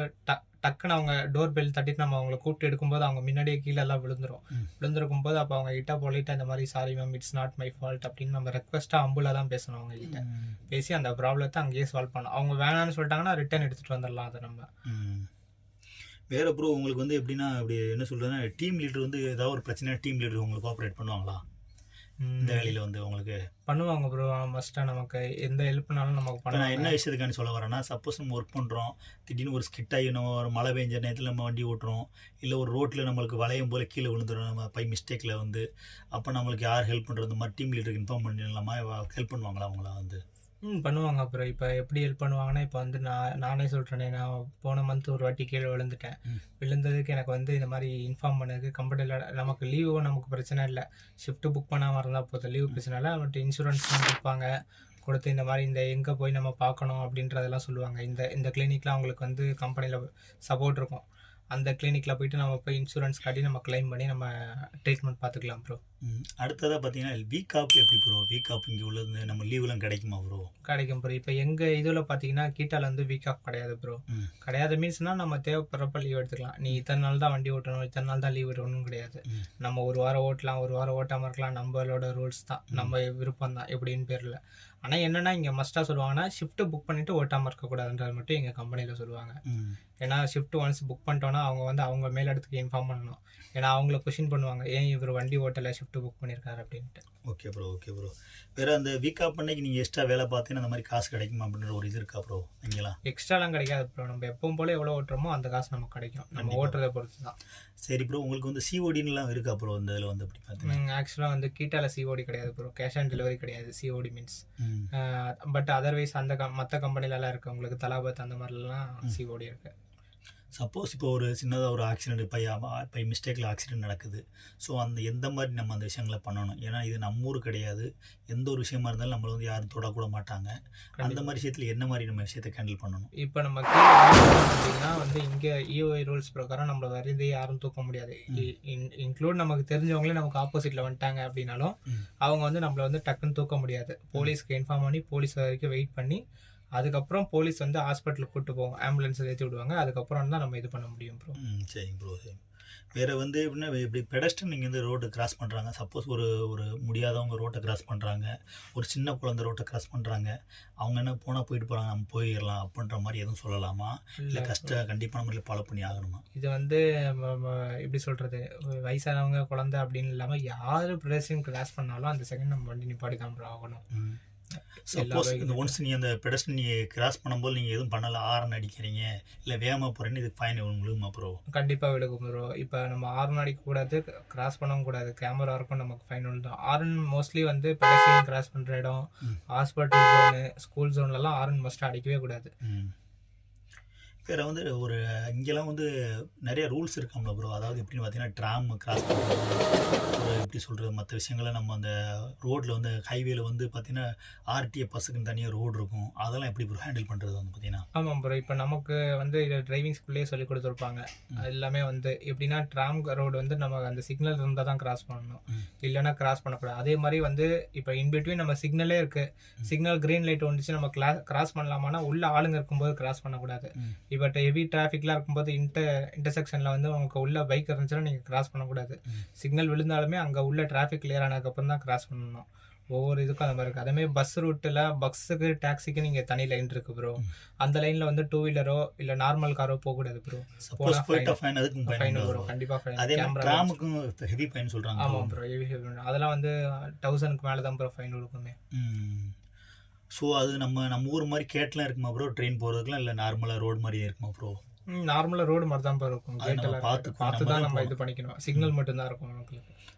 டக்குன்னு அவங்க டோர் பெல் தட்டிட்டு நம்ம அவங்கள கூப்பிட்டு எடுக்கும்போது அவங்க முன்னாடியே கீழே எல்லாம் விழுந்திருக்கும் போது அப்போ அவங்க கிட்ட பொலைட்டாக இந்த மாதிரி sorry ma'am, it's not my fault அப்படின்னு நம்ம ரெக்வஸ்ட்டாக அம்புலாக தான் பேசணும். அவங்க கிட்ட பேசி அந்த ப்ராப்ளத்தை அங்கேயே சால்வ் பண்ணணும். அவங்க வேணான்னு சொல்லிட்டாங்கன்னா ரிட்டர்ன் எடுத்துகிட்டு வந்துடலாம் அதை நம்ம. வேறு ப்ரோ உங்களுக்கு வந்து எப்படின்னா, அப்படி என்ன சொல்கிறதுன்னா, டீம் லீடர் வந்து ஏதாவது ஒரு பிரச்சனை டீம் லீடர் உங்களுக்கு கோஆப்ரேட் பண்ணுவாங்களா இந்த வேலையில்? வந்து உங்களுக்கு பண்ணுவாங்க ப்ரோ, மஸ்ட்டாக நமக்கு எந்த ஹெல்ப்னாலும் நமக்கு பண்ண. நான் என்ன விஷயத்துக்காண்டி சொல்ல வரேன்னா, சப்போஸ் நம்ம ஒர்க் பண்ணுறோம், திடீர்னு ஒரு ஸ்கிட் ஆகி நம்ம ஒரு மழை பெஞ்ச நேரத்தில் நம்ம வண்டி ஓட்டுறோம், இல்லை ஒரு ரோட்டில் நம்மளுக்கு வளையும் போல் கீழே விழுந்துடும் நம்ம பை மிஸ்டேக்கில் வந்து, அப்போ நம்மளுக்கு யார் ஹெல்ப் பண்ணுறது? இந்த மாதிரி டீம் லீடருக்கு இன்ஃபார்ம் பண்ணிடலாமா? ஹெல்ப் பண்ணுவாங்களா அவங்கள வந்து? பண்ணுவாங்க. அப்புறம் இப்போ எப்படி ஹெல்ப் பண்ணுவாங்கன்னா, இப்போ வந்து நானே சொல்கிறேனே, நான் போன மந்த் ஒரு வாட்டி கீழே விழுந்துட்டேன். விழுந்ததுக்கு எனக்கு வந்து இந்த மாதிரி இன்ஃபார்ம் பண்ணதுக்கு கம்பெனியில் நமக்கு லீவும் நமக்கு பிரச்சனை இல்லை, ஷிஃப்ட்டு புக் பண்ணாமல் இருந்தால் போதும், லீவு பிரச்சனை இல்லை. பட் இன்சூரன்ஸ்லாம் கொடுப்பாங்க, கொடுத்து இந்த மாதிரி இந்த எங்கே போய் நம்ம பார்க்கணும் அப்படின்றதெல்லாம் சொல்லுவாங்க. இந்த கிளினிக்கில் அவங்களுக்கு வந்து கம்பெனியில் சப்போர்ட் இருக்கும். அந்த கிளினிக்கில் போயிட்டு நம்ம போய் இன்சூரன்ஸ் காட்டி நம்ம கிளைம் பண்ணி நம்ம ட்ரீட்மெண்ட் பார்த்துக்கலாம் ப்ரோ. அடுத்ததாக பார்த்தீங்கன்னா வீக் ஆப் எப்படி ப்ரோ? வீக் ஆப் இங்கே உள்ளது நம்ம லீவ்லாம் கிடைக்குமா ப்ரோ? கிடைக்கும் ப்ரோ. இப்போ எங்கள் இதில் பார்த்தீங்கன்னா கீட்டால வந்து வீக் ஆஃப் கிடையாது ப்ரோ. கிடையாது மீன்ஸ்னால் நம்ம தேவைப்படுறப்ப லீவ் எடுத்துக்கலாம். நீ இத்தனை நாள் தான் வண்டி ஓட்டணும், இத்தனை நாள் தான் லீவ் எடுக்கணும்னு கிடையாது. நம்ம ஒரு வாரம் ஓட்டலாம், ஒரு வாரம் ஓட்டாமல் இருக்கலாம். நம்மளோட ரூல்ஸ் தான், நம்ம விருப்பம் தான் எப்படின்னு பேரில். ஆனால் என்னென்னா இங்கே மஸ்ட்டாக சொல்லுவாங்கன்னா ஷிஃப்ட்டு புக் பண்ணிவிட்டு ஓட்டாமல் இருக்கக்கூடாதுன்றது மட்டும் எங்கள் கம்பெனியில் சொல்லுவாங்க. ஏன்னா ஷிஃப்ட் ஒன்ஸ் புக் பண்ணிட்டோன்னா அவங்க வந்து அவங்க மேலிடத்துக்கு இன்ஃபார்ம் பண்ணணும். ஏன்னா அவங்கள கொஷின் பண்ணுவாங்க, ஏன் இவர் வண்டி ஓட்டலை ஷிஃப்ட் புக் பண்ணியிருக்காரு அப்படின்ட்டு. Okay bro, okay bro. வேறு அந்த வீக் ஆஃப் பண்ணைக்கு நீங்கள் எக்ஸ்ட்ரா வேலை பார்த்தீங்கன்னா அந்த மாதிரி காசு கிடைக்குமா அப்படின்ற ஒரு இது இருக்கா ப்ரோ? இங்கெல்லாம் எக்ஸ்ட்ராலாம் கிடைக்காது ப்ரோ. நம்ம எப்பவும் போல எவ்வளோ ஓட்டுறோமோ அந்த காசு நமக்கு கிடைக்கும், நம்ம ஓட்டுறதை பொறுத்து தான். சரி ப்ரோ, உங்களுக்கு வந்து சிஓடின்லாம் இருக்கா ப்ரோ? இந்த இதில் வந்து அப்படி பார்த்தீங்கன்னா ஆக்சுவலாக வந்து கீட்டால சிஓடி கிடையாது ப்ரோ. கேஷ் ஆன் டெலிவரி கிடையாது. சிஓடி மீன்ஸ் பட் அதர்வைஸ் அந்த மற்ற கம்பெனிலலாம் இருக்குது. உங்களுக்கு தலாபத் அந்த மாதிரிலாம் சிஓடி இருக்குது. சப்போஸ் இப்போ ஒரு சின்னதாக ஒரு ஆக்சிடென்ட் இப்போ மிஸ்டேக்கில் ஆக்சிடென்ட் நடக்குது. ஸோ அந்த எந்த மாதிரி நம்ம அந்த விஷயங்களை பண்ணணும்? ஏன்னா இது நம்ம ஊர் கிடையாது. எந்த ஒரு விஷயமா இருந்தாலும் நம்மளை வந்து யாரும் தொடக்கூட மாட்டாங்க. அந்த மாதிரி விஷயத்தில் என்ன மாதிரி நம்ம விஷயத்தை ஹேண்டில் பண்ணணும்? இப்போ நம்ம அப்படின்னா வந்து இங்கே இஓஐ ரூல்ஸ் பிரகாரம் நம்மளை வருது யாரும் தூக்க முடியாது. இன்க்ளூட் நமக்கு தெரிஞ்சவங்களே நமக்கு ஆப்போசிட்டில் வந்துட்டாங்க அப்படின்னாலும் அவங்க வந்து நம்மளை வந்து டக்குன்னு தூக்க முடியாது. போலீஸ்க்கு இன்ஃபார்ம் பண்ணி போலீஸ் வரைக்கும் வெயிட் பண்ணி அதுக்கப்புறம் போலீஸ் வந்து ஹாஸ்பிட்டலுக்கு கூப்பிட்டு போவோம், ஆம்புலன்ஸ் ஏற்றி விடுவாங்க. அதுக்கப்புறம் தான் நம்ம இது பண்ண முடியும் ப்ரோ. சரிங்க ப்ரோ, சரி. வேறு வந்து எப்படின்னா இப்படி பெடஸ்டன் நீங்கள் வந்து ரோட்டை கிராஸ் பண்ணுறாங்க. சப்போஸ் ஒரு முடியாதவங்க ரோட்டை கிராஸ் பண்ணுறாங்க, ஒரு சின்ன குழந்தை ரோட்டை கிராஸ் பண்ணுறாங்க. அவங்க என்ன போனால் போயிட்டு போகிறாங்க, நம்ம போயிடலாம் அப்படின்ற மாதிரி எதுவும் சொல்லலாமா? இல்லை கண்டிப்பான முறையில் ஃபாலோ பண்ணி ஆகணுமா? இது வந்து எப்படி சொல்கிறது, வயசானவங்க குழந்தை அப்படின்னு இல்லாமல் யார் பெடஸ்டன் கிராஸ் பண்ணாலும் அந்த செகண்ட் நம்ம வண்டி நிப்பாடி தான் ப்ரோ ஆகணும். சப்போஸ் இந்த ஒன்ஸ் நீங்கள் அந்த பெடஸ்டன் நீங்கள் கிராஸ் பண்ணும்போது நீங்கள் எதுவும் பண்ணலை, ஆரன் அடிக்கிறீங்க இல்லை வேகமாக போகிறீங்கன்னு இதுக்கு ஃபைன் விழுகுமா ப்ரோ? கண்டிப்பாக விழுகும் ப்ரோ. இப்போ நம்ம ஆரன் அடிக்கக்கூடாது, கிராஸ் பண்ணவும் கூடாது. கேமரா இருக்கும், நமக்கு ஃபைன் விழுந்தோம். ஆரன் மோஸ்ட்லி வந்து பெடஸ்டன் கிராஸ் பண்ணுற இடம், ஹாஸ்பிட்டல் ஜோனு, ஸ்கூல் ஜோன்லலாம் ஆரன் மஸ்ட்டாக அடிக்கவே கூடாது. வேறு வந்து இங்கெல்லாம் வந்து நிறைய ரூல்ஸ் இருக்காம்ல ப்ரோ? அதாவது எப்படின்னு பார்த்தீங்கன்னா ட்ராம் கிராஸ் பண்ணுறது, ஒரு எப்படி சொல்கிறது, மற்ற விஷயங்களை நம்ம அந்த ரோட்டில் வந்து ஹைவேல வந்து பார்த்தீங்கன்னா ஆர்டிஏ பஸ்ஸுக்குன்னு தனியாக ரோடு இருக்கும். அதெல்லாம் எப்படி ப்ரோ ஹேண்டில் பண்ணுறது வந்து பார்த்தீங்கன்னா? ஆமாம் ப்ரோ. இப்போ நமக்கு வந்து இதை டிரைவிங் ஸ்கூல்லேயே சொல்லி கொடுத்துருப்பாங்க. எல்லாமே வந்து எப்படின்னா ட்ராம் ரோடு வந்து நம்ம அந்த சிக்னல் இருந்தால் தான் கிராஸ் பண்ணணும், இல்லைன்னா கிராஸ் பண்ணக்கூடாது. அதே மாதிரி வந்து இப்போ இன்பிட்வீன் நம்ம சிக்னலே இருக்குது, சிக்னல் க்ரீன் லைட் வந்துச்சு, நம்ம கிராஸ் பண்ணலாமான்னா உள்ள ஆளுங்க இருக்கும்போது கிராஸ் பண்ணக்கூடாது. இப்போ ஹெவி டிராஃபிக்லாம் இருக்கும்போது இன்டர்செக்ஷனில் வந்து உங்களுக்கு உள்ள பைக் இருந்துச்சுன்னா நீங்கள் கிராஸ் பண்ணக்கூடாது. சிக்னல் விழுந்தாலுமே அங்கே உள்ள டிராஃபிக் கிளியர் ஆனதுக்கப்புறம் தான் கிராஸ் பண்ணணும். ஒவ்வொரு இதுக்கும் அந்த மாதிரி இருக்குது. அதேமாதிரி பஸ் ரூட்டில் பஸ்ஸுக்கு டாக்ஸிக்கு நீங்கள் தனி லைன் இருக்குது ப்ரோ. அந்த லைனில் வந்து டூ வீலரோ இல்லை நார்மல் காரோ போகக்கூடாது ப்ரோ. ஃபைன் வரும் கண்டிப்பாக. ஃபைன் ஹெவி ஃபைன் சொல்கிறாங்க. ஆமாம் ப்ரோ, ஹெவி அதெல்லாம் வந்து 1000க்கு மேலே தான் ப்ரோ ஃபைன் கொடுக்குமே. ஸோ அது நம்ம ஊர் மாதிரி கேட்லாம் இருக்குமா ப்ரோ ட்ரெயின் போகிறதுக்குலாம்? இல்லை நார்மலாக ரோடு மாதிரியே இருக்குமா ப்ரோ? நார்மலாக ரோடு மாதிரி தான் ப்ரோ இருக்கும். பார்த்து தான் நம்ம இது பண்ணிக்கணும். சிக்னல் மட்டும்தான் இருக்கும் நமக்கு.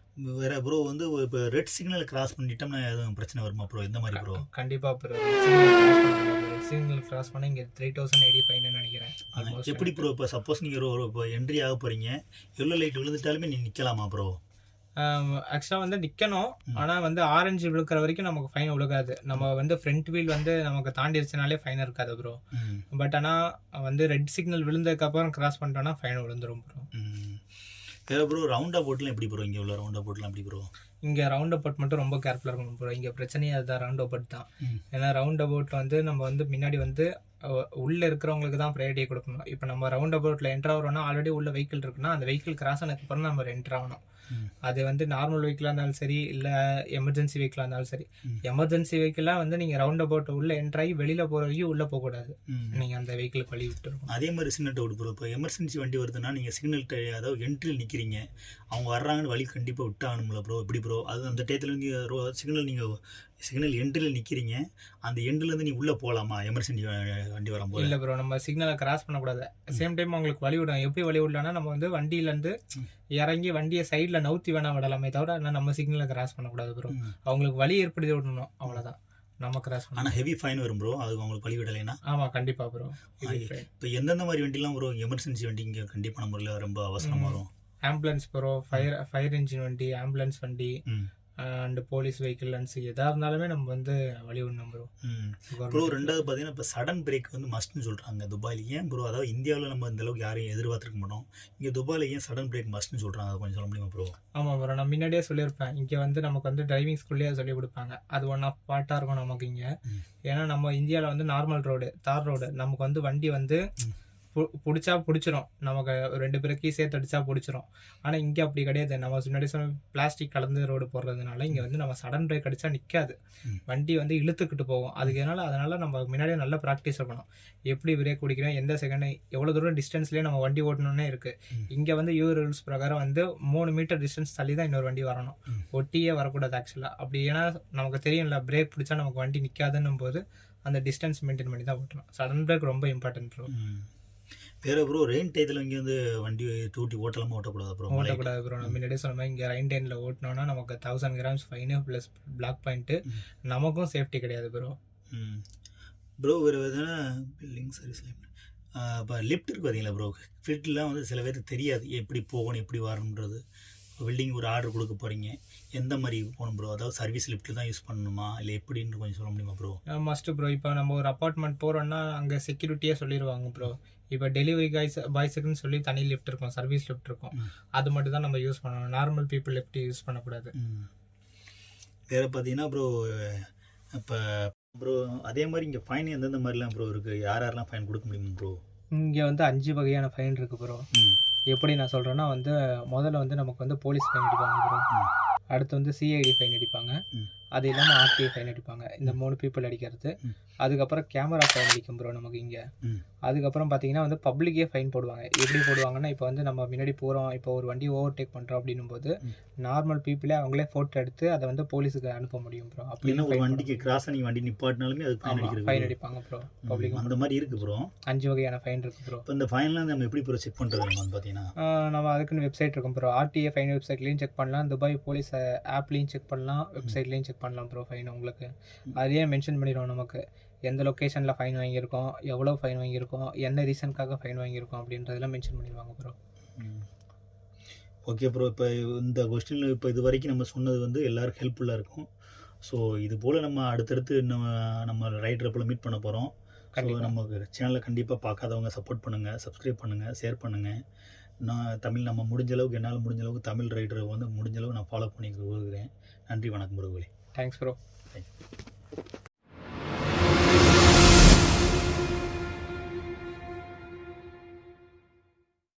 வேற ப்ரோ வந்து இப்போ ரெட் சிக்னல் கிராஸ் பண்ணிட்டோம்னா எதுவும் பிரச்சனை வருமா ப்ரோ? இந்த மாதிரி ப்ரோ? கண்டிப்பாக ப்ரோ. சிக்னல் கிராஸ் பண்ண இங்கே 3080 ஃபைன்னு நினைக்கிறேன். எப்படி ப்ரோ? இப்போ சப்போஸ் நீங்கள் இப்போ என்ட்ரி ஆக போகிறீங்க, எல்லோ லைட் விழுந்துட்டாலுமே நீங்கள் நிற்கலாமா ப்ரோ? ஆக்சுவலாக வந்து நிற்கணும். ஆனால் வந்து ஆரஞ்சு விழுக்கிற வரைக்கும் நமக்கு ஃபைன் விழுகாது. நம்ம வந்து ஃப்ரண்ட் வீல் வந்து நமக்கு தாண்டிடுச்சுனாலே ஃபைன் இருக்காது ப்ரோ. பட் ஆனால் வந்து ரெட் சிக்னல் விழுந்ததுக்கப்புறம் கிராஸ் பண்ணிட்டோன்னா ஃபைன் விழுந்துடும் ப்ரோ. வேறு ப்ரோ ரவுண்ட் அபவுட்லாம் எப்படி ப்ரோ? இங்கே உள்ள ரவுண்ட் அபவுட்லாம் எப்படி ப்ரோ? இங்கே ரவுண்ட் அபவுட் மட்டும் ரொம்ப கேர்ஃபுல்லாக இருக்கணும் ப்ரோ. இங்கே பிரச்சனையே அதுதான், ரவுண்ட் அபவுட் தான். ஏன்னா ரவுண்ட் அபவுட்டில் வந்து நம்ம வந்து முன்னாடி வந்து உள்ளே இருக்கிறவங்களுக்கு தான் ப்ரையாரிட்டி கொடுக்கணும். இப்போ நம்ம ரவுண்ட் அபவுட்டில் என்ட்ரு ஆகிறோன்னா ஆல்ரெடி உள்ள வெஹிக்கிள் இருக்குன்னா அந்த வெஹிக்கிள் கிராஸ் ஆனதுக்கப்புறம் நம்ம என்ட்ரு ஆகணும். அது வந்து நார்மல் வெஹிக்கிளாக இருந்தாலும் சரி, இல்லை எமர்ஜென்சி வெஹிக்கிளாக இருந்தாலும் சரி. எமர்ஜென்சி வெஹிக்கிளாக வந்து நீங்கள் ரவுண்ட் அபவுட் உள்ளே என்ட்ராகி வெளியில் போகிற வரைக்கும் உள்ளே போகக்கூடாது. நீங்கள் அந்த வெஹிக்கிளுக்கு வழி விட்டுருக்கணும். அதே மாதிரி சின்ன டவுட் ப்ரோ, இப்போ எமர்ஜென்சி வண்டி வருதுன்னா நீங்கள் சிக்னல் அதாவது என்ட்ரியில் நிற்கிறீங்க, அவங்க வர்றாங்கன்னு வழி கண்டிப்பாக விட்டாகணும்ல ப்ரோ? எப்படி ப்ரோ? அது அந்த டயத்தில் நீங்கள் சிக்னல் எண்டில் நிற்கிறீங்க, அந்த எண்டிலேருந்து நீ உள்ளே போகலாமா எமர்ஜென்சி வண்டி வரும்போது? இல்லை ப்ரோ, நம்ம சிக்னலை கிராஸ் பண்ணக்கூடாது. சேம் டைம் அவங்களுக்கு வழி விடணும். எப்படி வழி விடலாம்னா நம்ம வந்து வண்டியிலேருந்து இறங்கி வண்டியை சைடில் நவுத்தி வேணா விடலாமே தவிர நம்ம சிக்னலை கிராஸ் பண்ணக்கூடாது ப்ரோ. அவங்களுக்கு வழி ஏற்படுத்தி விடணும், அவ்வளோதான். நம்ம கிராஸ் பண்ணணும். ஆனால் ஹெவி ஃபைன் வரும் ப்ரோ அது அவங்களுக்கு வழி விடலைன்னா? ஆமாம் கண்டிப்பாக ப்ரோ. இப்போ எந்தெந்த மாதிரி வண்டிலாம் ப்ரோ எமர்ஜென்சி வண்டி இங்கே கண்டிப்பான முறையில் ரொம்ப அவசரமாக வரும்? ஆம்புலன்ஸ் ப்ரோ, ஃபயர் இன்ஜின் வண்டி, ஆம்புலன்ஸ் வண்டி, அண்ட் போலீஸ் வெஹிக்கிள் அண்ட் எதாக இருந்தாலுமே நம்ம வந்து வழி விடணும் ப்ரோ. ப்ரோ ரெண்டாவது பார்த்தீங்கன்னா இப்போ சடன் பிரேக் வந்து மஸ்ட்னு சொல்கிறாங்க துபாயில். ஏன் ப்ரோ? அதாவது இந்தியாவில் நம்ம இந்த அளவுக்கு யாரையும் எதிர்பார்த்துருக்க மாட்டோம், இங்கே துபாயில் ஏன் சடன் பிரேக் மஸ்ட்னு சொல்கிறாங்க, அதை கொஞ்சம் சொல்ல முடியுமா ப்ரோ? ஆமாம் ப்ரோ, நான் முன்னாடியே சொல்லியிருப்பேன், இங்கே வந்து நமக்கு வந்து டிரைவிங் ஸ்கூல்லேயே சொல்லிக் கொடுப்பாங்க. அது ஒன் ஆஃப் பார்ட்டாக இருக்கும் நமக்கு இங்கே. ஏன்னா நம்ம இந்தியாவில் வந்து நார்மல் ரோடு, தார் ரோடு, நமக்கு வந்து வண்டி வந்து பிடிச்சா பிடிச்சிரும், நமக்கு 2 பேருக்கு சேர்த்து அடிச்சா பிடிச்சிரும். ஆனால் இங்கே அப்படி கிடையாது. நம்ம முன்னாடி சொன்ன பிளாஸ்டிக் கலந்து ரோடு போடுறதுனால இங்கே வந்து நம்ம சடன் பிரேக் அடித்தா நிற்காது, வண்டி வந்து இழுத்துக்கிட்டு போகும். அதனால நம்ம முன்னாடியே நல்ல ப்ராக்டிஸ் இருக்கணும். எப்படி பிரேக் பிடிக்கிறோம், எந்த செகண்ட் எவ்வளோ தூரம் டிஸ்டன்ஸ்லேயே நம்ம வண்டி ஓட்டணுன்னே இருக்குது. இங்கே வந்து ரூல்ஸ் பிரகாரம் வந்து 3 மீட்டர் டிஸ்டன்ஸ் தள்ளி தான் இன்னொரு வண்டி வரணும், ஒட்டியே வரக்கூடாது ஆக்சுவலாக. அப்படி ஏன்னா நமக்கு தெரியும்ல, பிரேக் பிடிச்சா நமக்கு வண்டி நிற்காதுன்னும் போது அந்த டிஸ்டன்ஸ் மெயின்டைன் பண்ணி தான் ஓட்டணும். சடன் பிரேக் ரொம்ப இம்பார்ட்டன்ட் ப்ரோ. வேறு ப்ரோ ரெயின் டயத்தில் இங்கே வந்து வண்டி தூட்டி ஓட்டலாமா ஓட்டக்கூடாது ப்ரோ? ஓட்டக்கூடாது ப்ரோ. நம்ம முன்னாடியே சொன்ன மாதிரி இங்கே ரெயின் டைமில் ஓட்டினோன்னா நமக்கு 1000 grams fine plus block point, நமக்கும் சேஃப்டி கிடையாது ப்ரோ. ப்ரோ வேறு எதுனா பில்டிங் சர்வீஸ் இப்போ லிஃப்ட் இருக்குது பார்த்தீங்களா ப்ரோ? ஃபிட்லாம் வந்து சில பேருக்கு தெரியாது எப்படி போகணும் எப்படி வரணுன்றது. பில்டிங் ஒரு ஆர்டர் கொடுக்க போகிறீங்க, எந்த மாதிரி போகணும் ப்ரோ? அதாவது சர்வீஸ் லிஃப்ட்டில் தான் யூஸ் பண்ணணுமா இல்லை எப்படின்னு கொஞ்சம் சொல்ல முடியுமா ப்ரோ? Must bro. இப்போ நம்ம ஒரு அப்பார்ட்மெண்ட் போகிறோன்னா அங்கே செக்யூரிட்டியே சொல்லிடுவாங்க ப்ரோ, இப்போ டெலிவரி பாய்ஸுக்குன்னு சொல்லி தனி லிஃப்ட் இருக்கும், சர்வீஸ் லிஃப்ட் இருக்கும், அது மட்டும் தான் நம்ம யூஸ் பண்ணணும். நார்மல் பீப்புள் லிஃப்ட் யூஸ் பண்ணக்கூடாது. வேறு பார்த்தீங்கன்னா ப்ரோ இப்போ ப்ரோ அதே மாதிரி இங்கே ஃபைன் எந்தெந்த மாதிரிலாம் ப்ரோ இருக்குது, யாரெல்லாம் ஃபைன் கொடுக்க முடியுமா ப்ரோ? இங்கே வந்து 5 வகையான ஃபைன் இருக்குது ப்ரோ. எப்படி நான் சொல்கிறேன்னா வந்து முதல்ல வந்து நமக்கு வந்து போலீஸ் ஃபைன் அடிப்பாங்க ப்ரோ, அடுத்து வந்து சிஐடி ஃபைன் அடிப்பாங்க, அது இல்லாமல் ஆர்டிஐ ஃபைன் அடிப்பாங்க. இந்த 3 பீப்புள் அடிக்கிறது. அதுக்கப்புறம் கேமரா ஃபைன் அடிக்கும் ப்ரோ நமக்கு இங்கே. அதுக்கப்புறம் பார்த்தீங்கன்னா வந்து பப்ளிக்கே ஃபைன் போடுவாங்க. எப்படி போடுவாங்கன்னா, இப்போ வந்து நம்ம முன்னாடி போகிறோம், இப்போ ஒரு வண்டி ஓவர்டேக் பண்ணுறோம் அப்படின்னும் போது நார்மல் பீப்புளே அவங்களே ஃபோட்டோ எடுத்து அதை வந்து போலீஸுக்கு அனுப்ப முடியும் ப்ரோ. அப்படின்னா ஒரு வண்டிக்கு கிராஸ் பண்ணி வண்டி நிப்பாட்டினாலுமே அது ஃபைன் அடிப்பாங்க ப்ரோ. பப்ளிக் அந்த மாதிரி இருக்குது ப்ரோ. 5 வகையான ஃபைன் இருக்குது ப்ரோ. இப்போ இந்த ஃபைன்லாம் நம்ம எப்படி ப்ரோ செக் பண்ணுறது பார்த்தீங்கன்னா? நம்ம அதுக்குன்னு வெப்சைட் இருக்கும் ப்ரோ. ஆர்டிஏ ஃபைன் வெப்சைட்லேயும் செக் பண்ணலாம், துபாய் போலீஸ் ஆப்லேயும் செக் பண்ணலாம், வெப்சைட்லேயும் செக் பண்ணலாம் ப்ரோ. ஃபைன் உங்களுக்கு அதையே மென்ஷன் பண்ணிடுவோம், நமக்கு எந்த லொக்கேஷனில் ஃபைன் வாங்கியிருக்கோம், எவ்வளோ ஃபைன் வாங்கியிருக்கோம், என்ன ரீசனுக்காக ஃபைன் வாங்கியிருக்கோம் அப்படின்றதெல்லாம் மென்ஷன் பண்ணிடுவாங்க ப்ரோ. Okay bro. இப்போ இந்த கொஸ்டினில் இப்போ இது வரைக்கும் நம்ம சொன்னது வந்து எல்லாருக்கும் ஹெல்ப்ஃபுல்லாக இருக்கும். ஸோ இது போல் நம்ம அடுத்தடுத்து நம்ம ரைடரை போல் மீட் பண்ண போகிறோம். ஸோ நம்ம சேனலை கண்டிப்பாக பார்க்காதவங்க சப்போர்ட் பண்ணுங்கள், சப்ஸ்கிரைப் பண்ணுங்கள், ஷேர் பண்ணுங்கள். நான் நம்ம முடிஞ்ச அளவுக்கு என்னால் முடிஞ்ச அளவுக்கு தமிழ் ரைடரை வந்து முடிஞ்ச அளவுக்கு நான் ஃபாலோ பண்ணி கொடுக்குறேன். நன்றி, வணக்கம் ப்ரோ. Thanks bro. தேங்க்யூ.